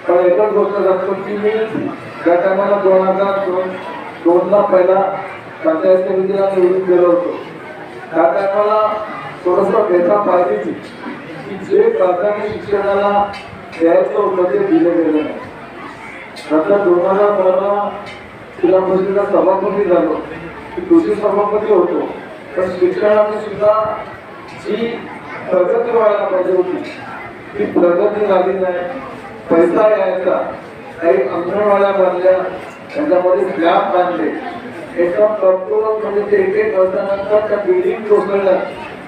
पण एकच गोष्ट सांगतो की मी त्या टायमाला 2002ला पहिला पंचायत समितीला निवडून गेलो होतो. त्या टायमाला थोडंसं भेटा पाहिजे की जे प्राथमिक शिक्षणाला द्यायचं होतं ते दिलं गेलं नाही. नंतर 2012ला जिल्हा परिषदेचा सभापती झालो, कृषी सभापती होतो. पण शिक्षणाने सुद्धा जी प्रगती व्हायला पाहिजे होती ती प्रगती झाली नाही. पैसा यायचा, काही अंगणवाड्या बांधल्या, त्याच्यामध्ये स्लॅब बांधले, एकदम प्रत्येक म्हणजे ते एक वर्षानंतर त्या बिल्डिंग कोसळल्या.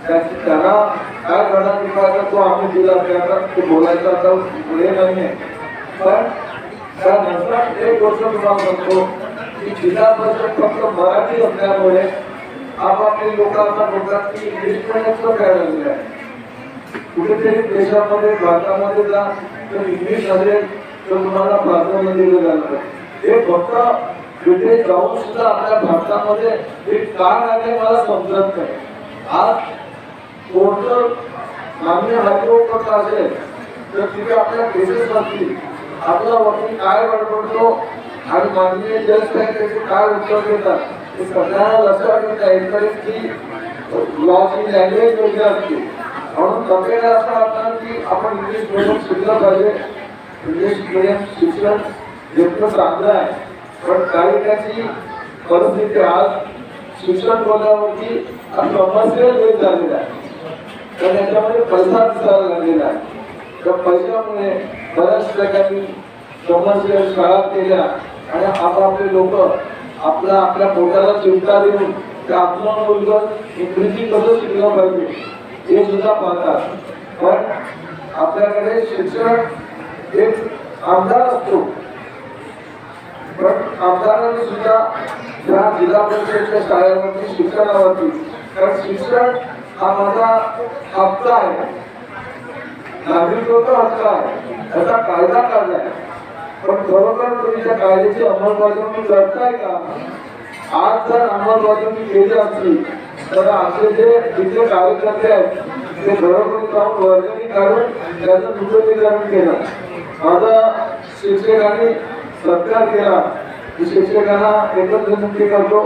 त्यांना काय घडा विकायचा तो आम्ही दिला, त्याचा ते बोलायचा आता पुढे नाही आहे. पण त्यानंतर एक गोष्ट तुम्हाला सांगतो की जिल्हा परिषद फक्त मराठी असल्यामुळे आपापली लोकांना की इंग्लिश मिडियमचं काय झालेलं आहे. कुठेतरी देशामध्ये भारतामध्ये जा तर इंग्लिश असेल तर तुम्हाला प्राधान्य दिलं जातं. हे फक्त तिथे जाऊन सुद्धा आपल्या भारतामध्ये एक का आहे मला समजत नाही. आज कोणतं मान्य हायकोर्ट असेल तर तिथे आपल्या केसेस असतील, आपला वकील काय बडबडतो आणि माननीय जज साहेब त्याचे काय उत्तर देतात हे सगळ्यांना लक्षात येत आहे की लॉची लँग्वेज वेगळी असते. म्हणून सगळ्यांना असं वाटतं की आपण इंग्लिश मिडियम शिकलं पाहिजे. इंग्लिश मिडियम शिक्षण घेतलं चांगलं आहे, पण काही त्याची परिस्थिती आज शिक्षण बोलण्यावरती समस्या वेळ झालेला आहे. तर त्याच्यामध्ये पैसा दिसायला लागलेला आहे. त्या पैशामुळे बऱ्याच ठिकाणी समस्या शाळा केल्या आणि आपापले लोक आपल्या पोटाला चिंता देऊन ते आपलं मुलगा इंग्रजी कसं शिकलं पाहिजे हे सुद्धा पाहतात. पण आपल्याकडे शिक्षण एक आमदार असतो, पण आमदारांनी सुद्धा या जिल्हा परिषदेच्या शाळेवरती शिक्षणावरती, कारण शिक्षण हा माझा हक्क आहे, नागरिकत्वाचा हक्क आहे, त्याचा कायदा काढलाय. पण खरोखर तुम्ही त्या कायद्याची अंमलबजावणी करताय का? आज जर अंमलबजावणी केली असली तर असे जे तिथे कार्यकर्ते आहेत ते घरोघरी जाऊन वर्गणी काढून त्याचं नूतनीकरण केलं. माझा शिक्षकांनी सत्कार केला की शिक्षकांना एकच विनंती करतो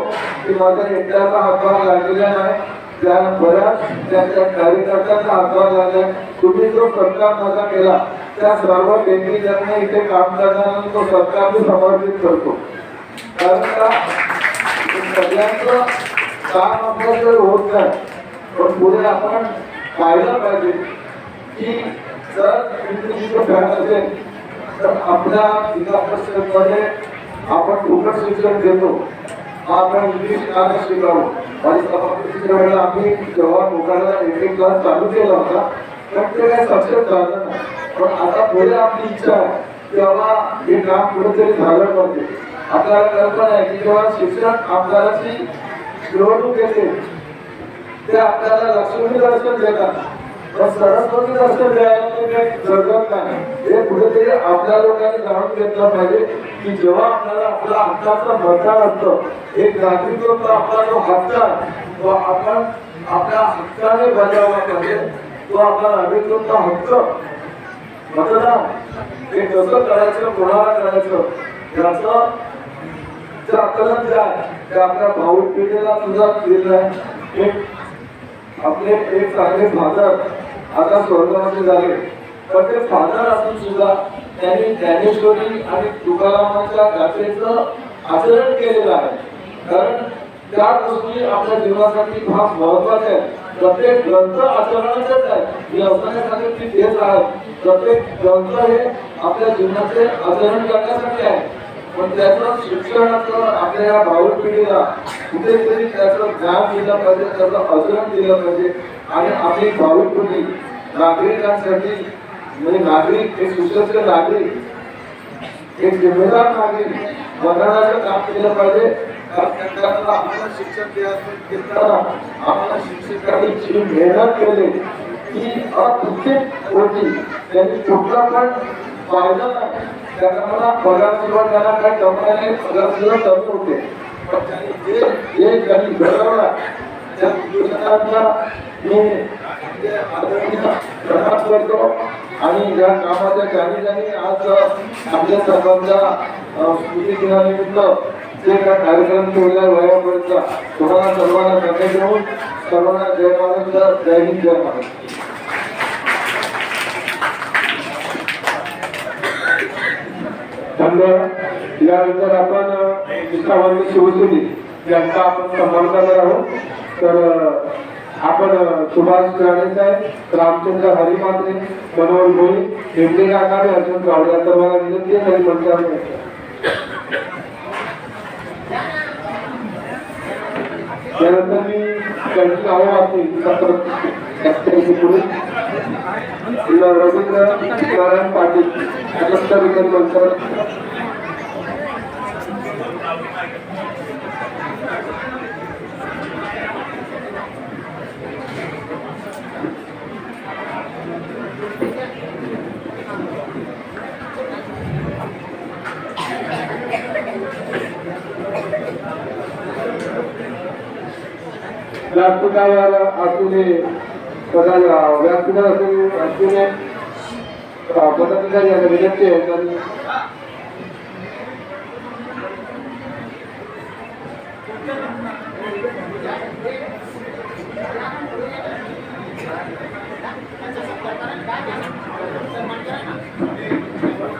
की माझा एकट्याचा हातभार लागलेला नाही, त्या बऱ्याच त्यांच्या कार्यकर्त्यांचा हातभार लागला. तुम्ही जो सत्कार माझा केला त्या सर्व केंद्रीयांना इथे काम करणाऱ्यांना तो सत्कार मी समर्पित करतो. कारण का सगळ्यांचं काम आपल्याकडे होत नाही, पण पुढे आपण पाहिलं पाहिजे की जर इंग्रजीचं फॅन असेल तर आपल्या जिल्हा परिषदेमध्ये आपण फुकट शिक्षण घेतो. आपण इंग्लिश का शिकावं. माझ्या सभापतीच्या वेळेला आम्ही जेव्हा लोकांना एक क्लास चालू केला होता पण ते काय सक्सेस झालं नाही. पण आता पुढे आपली इच्छा आहे की बाबा हे काम कुठेतरी झालं पाहिजे. आपल्याला कल्पना आहे की जेव्हा शिक्षक आमदाराची निवडणूक येते ते आपल्याला लक्ष्मी दर्शन देतात, पण सरस्वती दर्शन द्यायला ते काही जगत नाही. हे कुठेतरी आपल्या लोकांनी जाणून घेतलं पाहिजे की जेव्हा आपल्याला आपला हक्काचं मतदान असतं, एक नागरिकत्व आपला जो हक्क आहे तो आपण आपल्या हक्काने बजावला पाहिजे. तो आपला नागरिकत्व हक्क मतदान हे कसं करायचं, कोणाला करायचं याचं जे आकलन जे आहे ते आपल्या भाऊ पिढीला सुद्धा दिलं आहे. आपले एक चांगले फादर आता स्वर्गामध्ये झाले, पण ते फादर असून सुद्धा त्यांनी ज्ञानेश्वरी आणि तुकारामांच्या गाथेचं आचरण केलेलं आहे. कारण त्या गोष्टी आपल्या जीवनासाठी फार महत्वाच्या आहेत. प्रत्येक ग्रंथ आचरणाचेच आहे. मी अवसानासाठी ती तेच आहे. प्रत्येक ग्रंथ हे आपल्या जीवनाचे आचरण करण्यासाठी आहे. पण त्याचं शिक्षणाचं आपल्या या भावी पिढीला कुठेतरी त्याचं ज्ञान दिलं पाहिजे, त्याचं आचरण दिलं पाहिजे. आणि आपली भावी पिढी नागरिकांसाठी म्हणजे नागरिक एक सुसज्ज नागरिक, एक जिम्मेदार नागरिक बनवण्याचं काम केलं पाहिजे. कारण आपल्याला शिक्षण देताना आपल्या शिक्षकांनी जी मेहनत केली ती अतिशय होती. त्यांनी कुठला पण फायदा नाही. त्यांना मला पगार सुद्धा त्यांना काही कमायला पगार सुद्धा कमी होते. पण त्यांनी जे त्यांनी घडवला त्या शिक्षकांना मी प्रणाम करतो. आणि या कामाच्या ज्यांनी आज आपल्या सर्वांच्या स्मृती दिनानिमित्त जे काय कार्यक्रम ठेवला वयापर्यंत तुम्हाला सर्वांना धन्यवाद देऊन सर्वांना जय महाराष्ट्र, जय हिंद, जय महाराष्ट्र. धन्यवाद. यानंतर आपण निष्ठावंत शिवसेनी यांचा आपण सन्मान करणार आहोत. तर आपण सुभाष राणे साहेब, रामचंद्र हरी म्हात्रे, मनोहर भोई, हेमले काकाडे, अर्जुन गावडे या सर्वांना विनंती आहे. मंचावर त्यानंतर मी त्यांची नावं वाचली. पुढे रवींद्र नारायण पाटील त्यानंतर विकत मंचावर व्यासपीठावर असलेले व्यासपीठावर असलेले पदाधिकारी यांना विनंती आहे. त्यांनी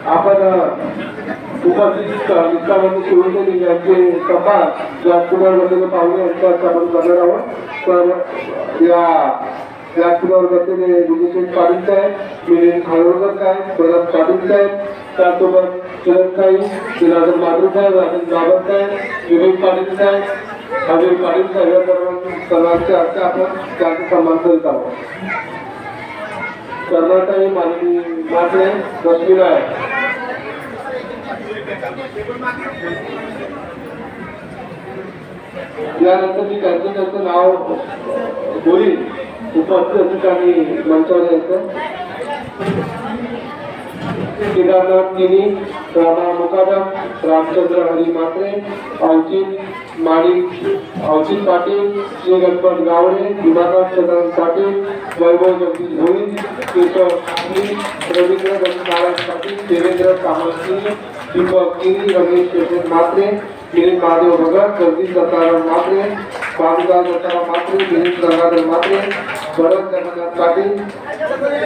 आपण उपस्थित निष्ठावंत शिवसेनी यांचे सभा व्यासपीठावर बसलेले पाहुणे यांचा आपण करणार आहोत. तर या व्यासपीठावर बसलेले विजयसिंग पाटील साहेब, मिलिंद खानोळकर साहेब, भरत पाटील साहेब, त्यासोबत शरद साहेब, जनार्दन माधुर साहेब, राजन बाबर साहेब, विवेक पाटील साहेब, अजय पाटील साहेब या सर्वांचे हस्ते आपण त्यांचा सन्मान करीत आहोत. कर्नाटक माननीय मात्रे रश्मी आहे. यानंतर मी त्यांचं नाव बोलीन. उपस्थित ठिकाणी मंचावर यायचं. केदारनाथ किनी, रामा मुकादम, रामचंद्र हरी म्हात्रे, अवचित पाटील, श्री गणपत गावडे, दिवाकर सदानंद पाटील, वैभव जगदीश भोई, केशव रवींद्र नारायण पाटील, देवेंद्र कामत, दीपक किनी, रमेश शेखर म्हात्रे, मिलिंद महादेव भगत, जगदीश दत्ताराम म्हात्रे, बाबूलाल दत्ताराम म्हात्रे, मिलिंद गंगाधर म्हात्रे, भरत जगन्नाथ पाटील,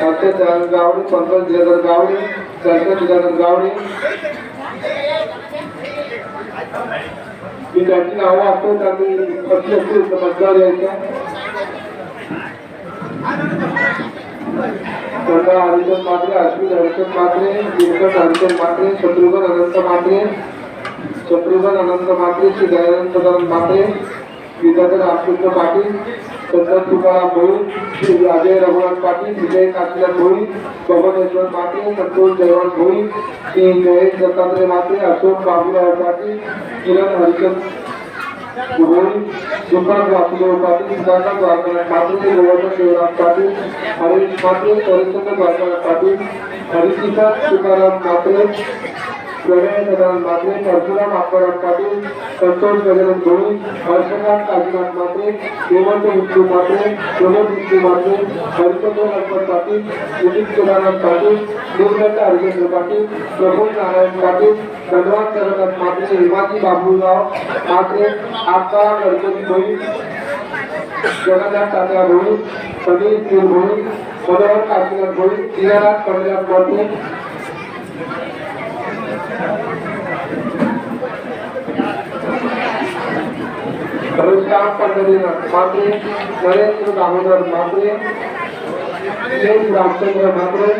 सत्य दयानंद गावडे, पंकज दिनकर गावडे, शंकर दिनकर गावडे. मी त्यांची नावं असतो त्यांनी मतदार यायच्या. गंगा हरिचंद म्हात्रे, अश्विन हरिचंद म्हात्रे, दिनकर हरिचंद म्हात्रे, शत्रुघ्न अनंत म्हात्रे, श्री दयानंद सदानंद म्हात्रे, विद्याधर रामकृष्ण पाटील, संत तुकाराम भोई, श्री अजय रघुनाथ पाटील, विजय काशीनाथ भोई, बबन यशवंत माते, संतोष जयवंत भोई, श्री जयेश दत्तात्रय माते, अशोक बाबूराव पाटील, किरण हरिचंद भोई, दुकान वासुदेव पाटील, सुधाकर द्वारकानाथ माते, गोवर्धन शिवराज पाटील, हरीश माते, हरिचंद्र द्वारकानाथ पाटील, हरिकिशन तुकाराम माते, प्रणय सदानंद मात्रे, परशुराम आत्माराम पाटील, संतोष गजानन भोई, हर्षकांत काशीनाथ मात्रे, हेमंत विष्णू मात्रे, प्रमोद विष्णू मात्रे, हरिचंद्र लक्ष्मण पाटील, उदित केदारनाथ पाटील, निर्मलता हरिचंद्र पाटील, प्रफुल्ल नारायण पाटील, धनवान चरणाथ मात्रे, हिमाजी बाबूराव मात्रे, आत्माराम गणपती भोई, जगन्नाथ तात्या भोई, समीर सिंह भोई, मनोहर काशीनाथ भोई, दीनानाथ पंडितनाथ मात्रे, श्याम पंढरीनाथ मात्रे, नरेंद्र दामोदर मात्रे, जय रामचंद्र मात्रे,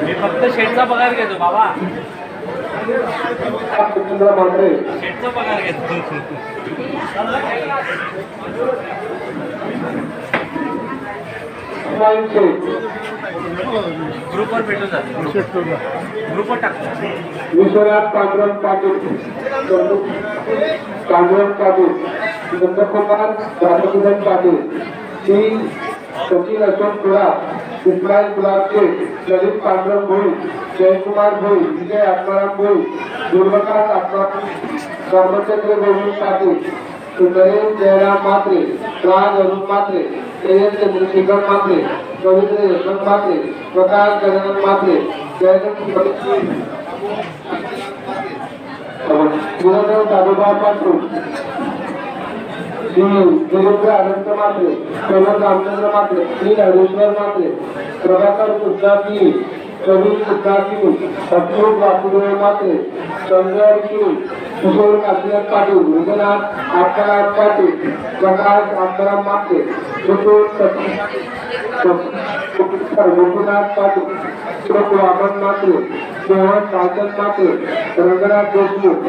मी फक्त शेटचा पगार घेतो बाबा, सुरेंद्र मात्रे, शेटचा पगार घेतो. इस्माईल शेख, ग्रुपवर भेटून जातो, ग्रुपवर टाकतो. विश्वनाथ पांडुरंग पाटील, पांडुरंग पाटील, नंदकुमार राधाकृष्ण पाटील, श्री सचिन अशोक कुळा, इस्माईल गुलाब शेख, ललित पांडुरंग भोई, जयकुमार भोई, विजय आत्माराम भोई, दुर्गाकांत आत्मा, रामचंद्र गोविंद पाटील, नरेंद्र जयराम मात्रे, राज अरुण मात्रे, तेजस चंद्रशेखर मात्रे, रवींद्र यशवंत मात्रे, प्रकाश गजानन मात्रे, जयदत्त गुरुदेव दादोबा पाटील, श्री देवेंद्र अनंत मात्रे, प्रमोद रामचंद्र मात्रे, श्री हरेश्वर मात्रे, प्रभाकर उद्दासी, प्रवीण उद्दासी, अशोक वासुदेव मात्रे, संजय सिंग, किशोर काशीनाथ पाटील, विजयनाथ आत्माराम पाटील, प्रकाश आत्माराम मात्रे, गोपीनाथ पाटील, वामन मात्रे, मोहन कांचन मात्रे, रंगनाथ देशमुख,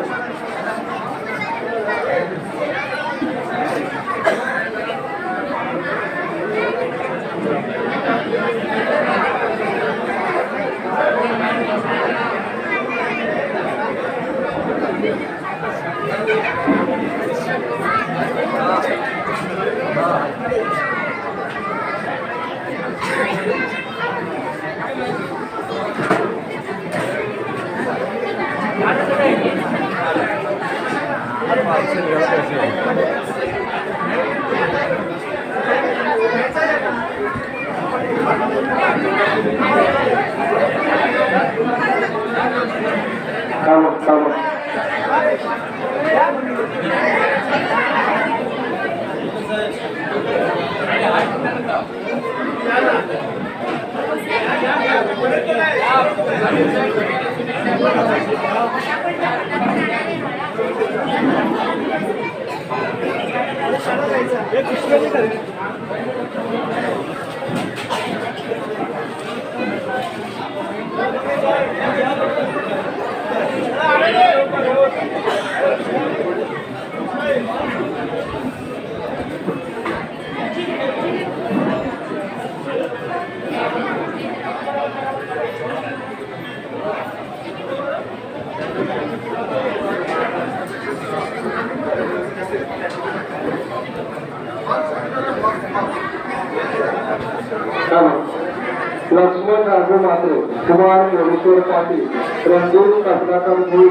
लक्ष्मण राघव मात्रे, कुमार योगेश्वर पाटील, रणजीत कमलाकर भोई,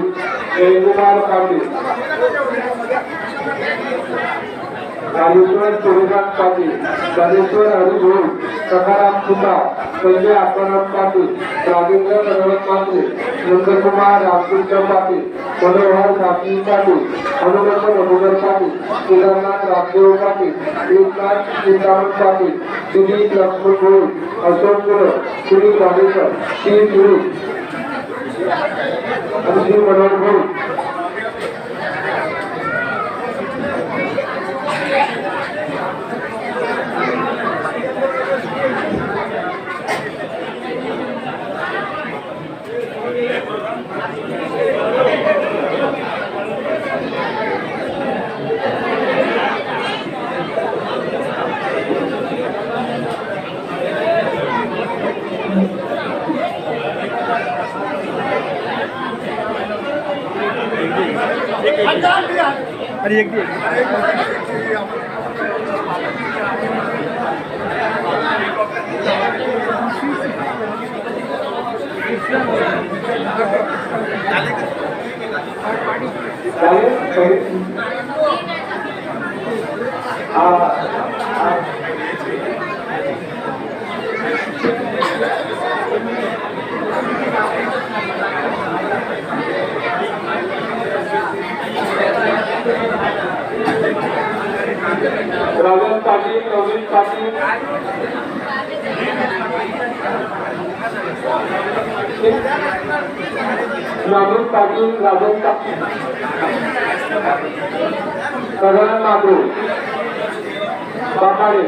जयकुमार पाटील, कालेश्वर सूर्यकांत पाटील, गणेश्वर हरी भोई, सखाराम सुता, संजय आत्माराम पाटील, राजेंद्र गणवत मात्रे, नंदकुमार रामकृष्ण पाटील, मनोहर रामजी पाटील, हनुमंत मधुकर पाटील, केदारनाथ रामदेव पाटील, एकनाथ सीताराम पाटील, दिलीप लक्ष्मण भोई, अशोक कुळ, श्री रामेश्वर, श्री गुरु आणि श्री मनोहर भोई. अरे एक राजन पाटील, नवनीत पाटील, नवनीत पाटील, राजन पाटील, सदानंद माधव, बापाडे,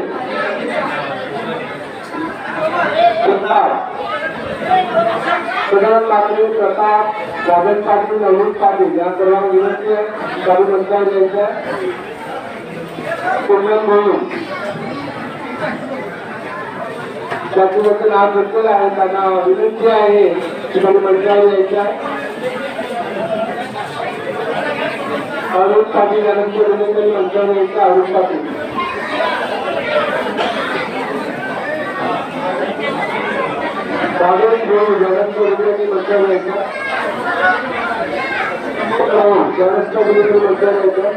प्रताप, सदानंद माधव, प्रताप, राजन पाटील, नवनीत पाटील या सर्वांना विनंती आहे चालू पंचायत यांच्या पूर्ण म्हणून ज्याच्याबद्दल नाव घेतलेलं आहे त्यांना विनंती आहे की मला मंचावर यायचं आहे. अरुण पाटील यानंतर विनंती मंचावर यायचं. अरुण पाटील राजेश देव यानंतर विनंती मंचावर यायचं. यानंतर विनंती मंचावर यायचं.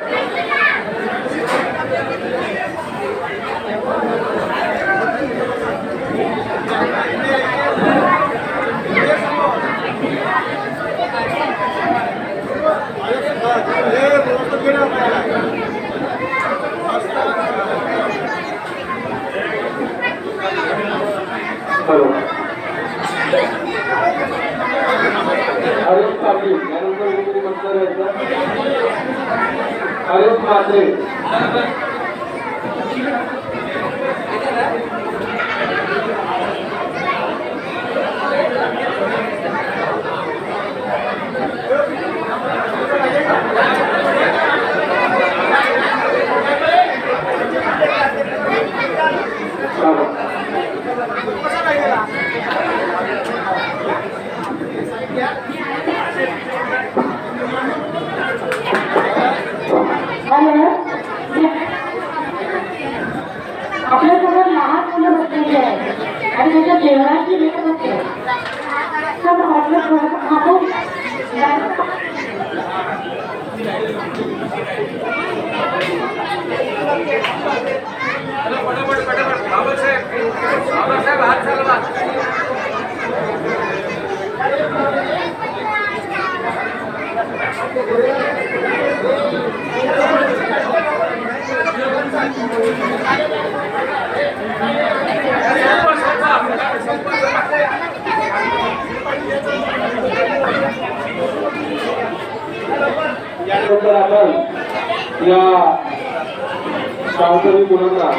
हरेश पाटील यानंतर विनंती मंचावर यायचं. हरेश म्हात्रे आपल्यासोबत लहान मुलं बसलेली आहेत आणि त्याच्या जेवणाची वेळ होते. तर आपलं थोडंसं थांबून त्यानंतर आपण या गावकरी मुलांना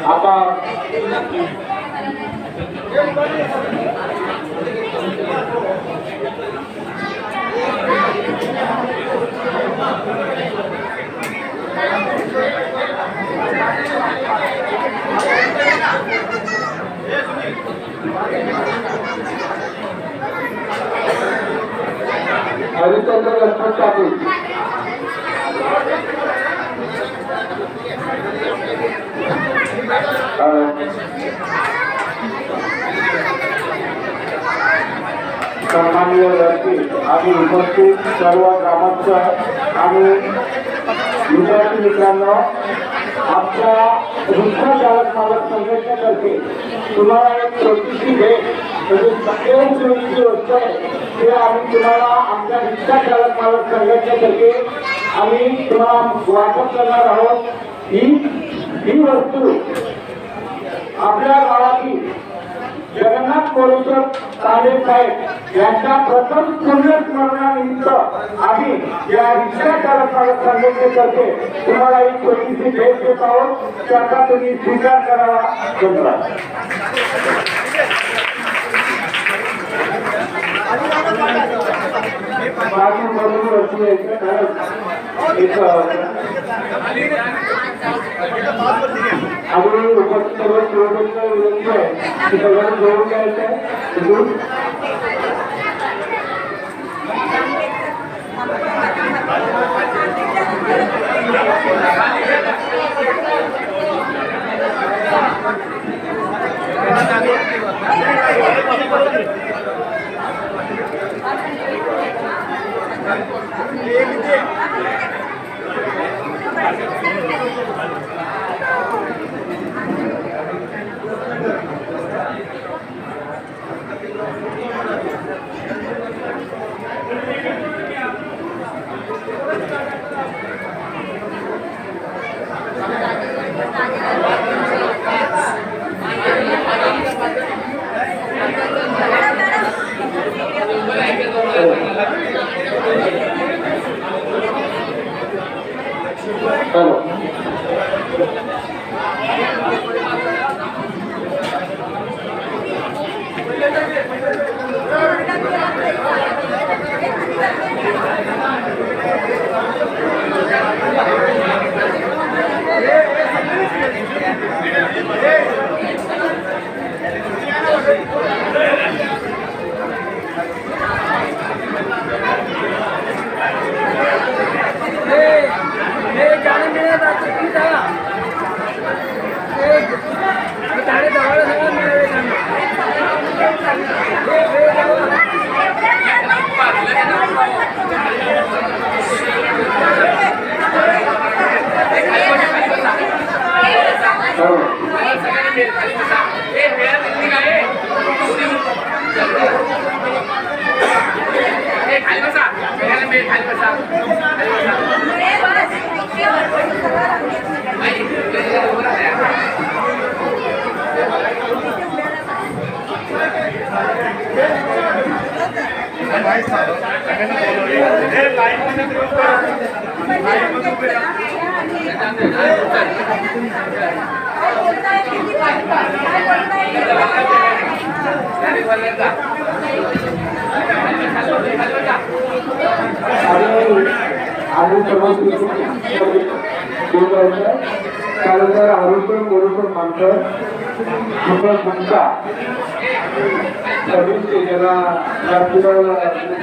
आता हरिश्चंद्र लक्ष्मण पाटील सन्माननीय व्यक्ती आणि उपस्थित सर्व ग्रामस्थ आणि विद्यार्थी मित्रांनो, आमच्या रिक्षा चालक मालक संघटनेतर्फे तुम्हाला एक छोटीशी भेट म्हणजे सगळ्यात सोयीची गोष्ट आहे ते आम्ही तुम्हाला आमच्या रिक्षा चालक मालक संघटनेतर्फे आम्ही तुम्हाला वाटप करणार आहोत. ही वस्तू आपल्या गावातील जगन्नाथ कोरेश्वर तांबे साहेब यांच्या प्रथम पुण्यस्मरणानिमित्त आम्ही या रिक्षा चालक मालक संघटनेतर्फे तुम्हाला एक छोटीशी भेट देत आहोत. त्याचा तुम्ही स्वीकार करावा. धन्यवाद. बाकी भरपूर वस्तू आहेत कारण एक आम्ही उपस्थित सर्व शिवभक्त विनंती आहे की सगळ्यांना जोडून घ्यायचं आहे. तिथून त्यानंतर आरोग्य बरोबर माणसं तुमचा सर्विस ज्याला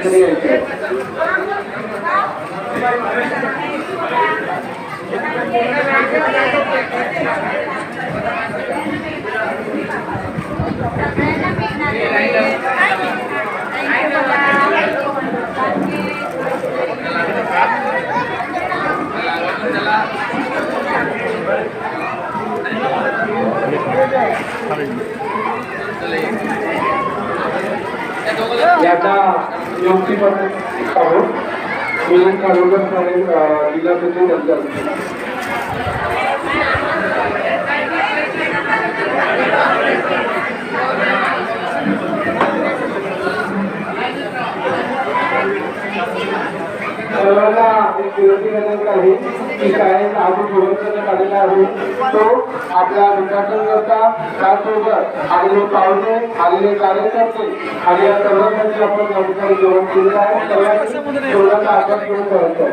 यायचे याचा योग्य पद्धत मिलिंद खारोडकर साहेब जिल्हा परिषद अध्यक्ष. सर्वांना एक विनंती करण्यात आहे की शाळेत आपण सुरू करण्यात आलेला आहे तो आपल्या विद्यार्थ्यांकरता त्याचबरोबर आलेले पाहुणे आलेले कार्यकर्ते आणि या सर्वांसाठी आपण या ठिकाणी जेवण केलेलं आहे. सर्वांनी जेवणाचा आस्वाद घेऊन करायचा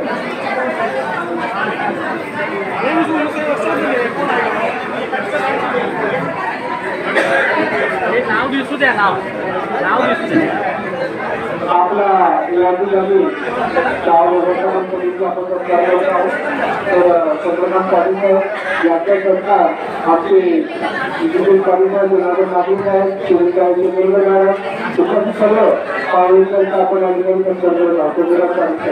नाव दिसू द्या. नाव दिसू द्या. आपला यादी 4 वर्षांपर्यंत आपण करत आहोत. तर चंद्रकांत पाटील साहेब यांच्याकरता आमचे विजय पाटील साहेब जनार्दन नागरिक साहेब सुरेश मुलगा मॅडम उपस्थित सर्व पाहुण्यांकरता आपण या ठिकाणी चंद्रकांत पाटील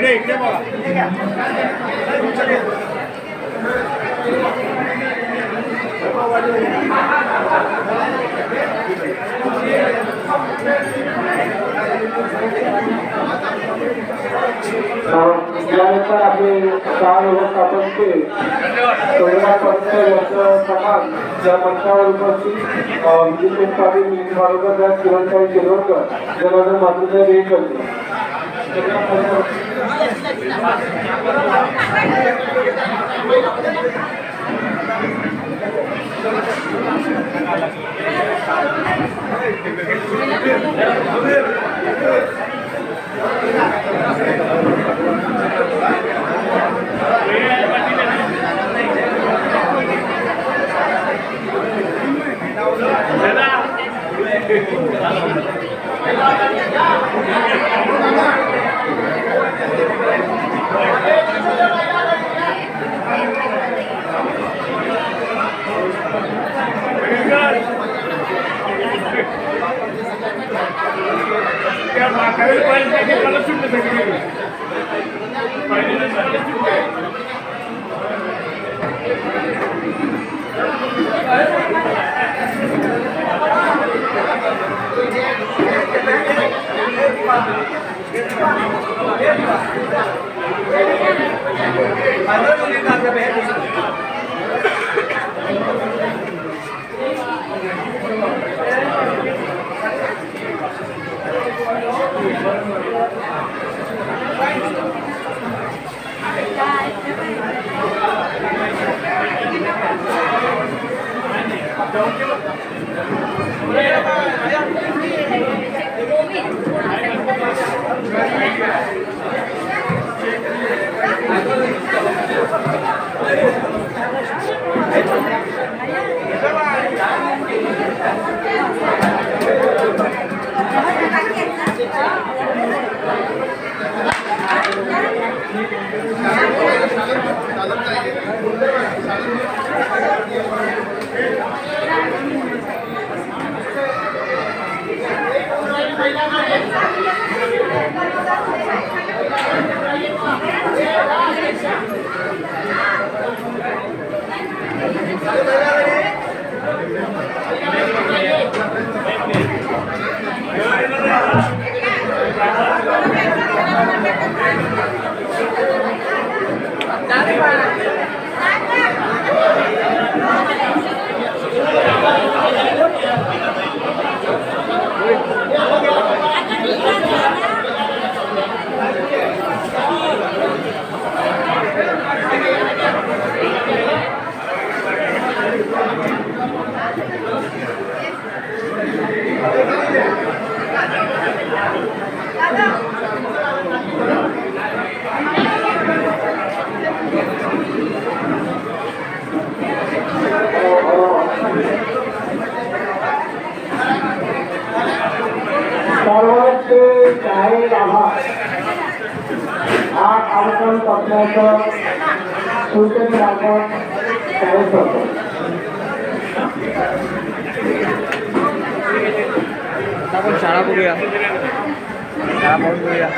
इकडे बघा. यानंतर आपले 4 व्यवस्थापनचे समान या मंचावर उपस्थित विजय पाटील मिलिंद खारोडकर किरणसाई शिरवडकर जनार्दन मातृसाहेब हे करते. सर्वांचे जाहीर आभार. हा कार्यक्रम करण्याचं सूचना आपण जाहीर करतो. आपण शाळा बघूया, शाळा पाहून बघूया.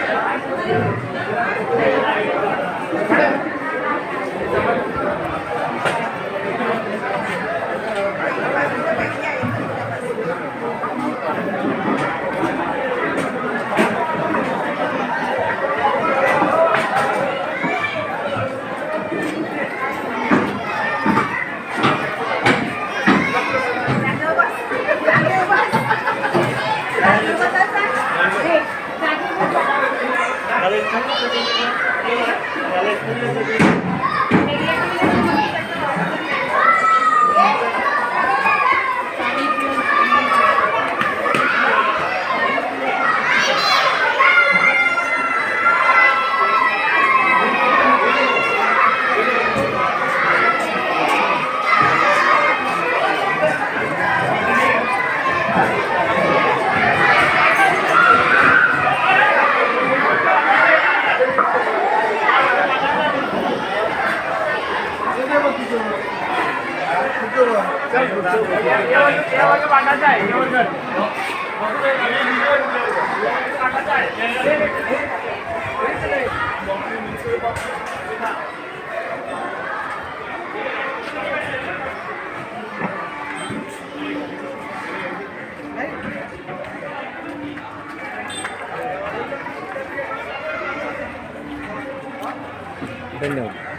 धन्यवाद.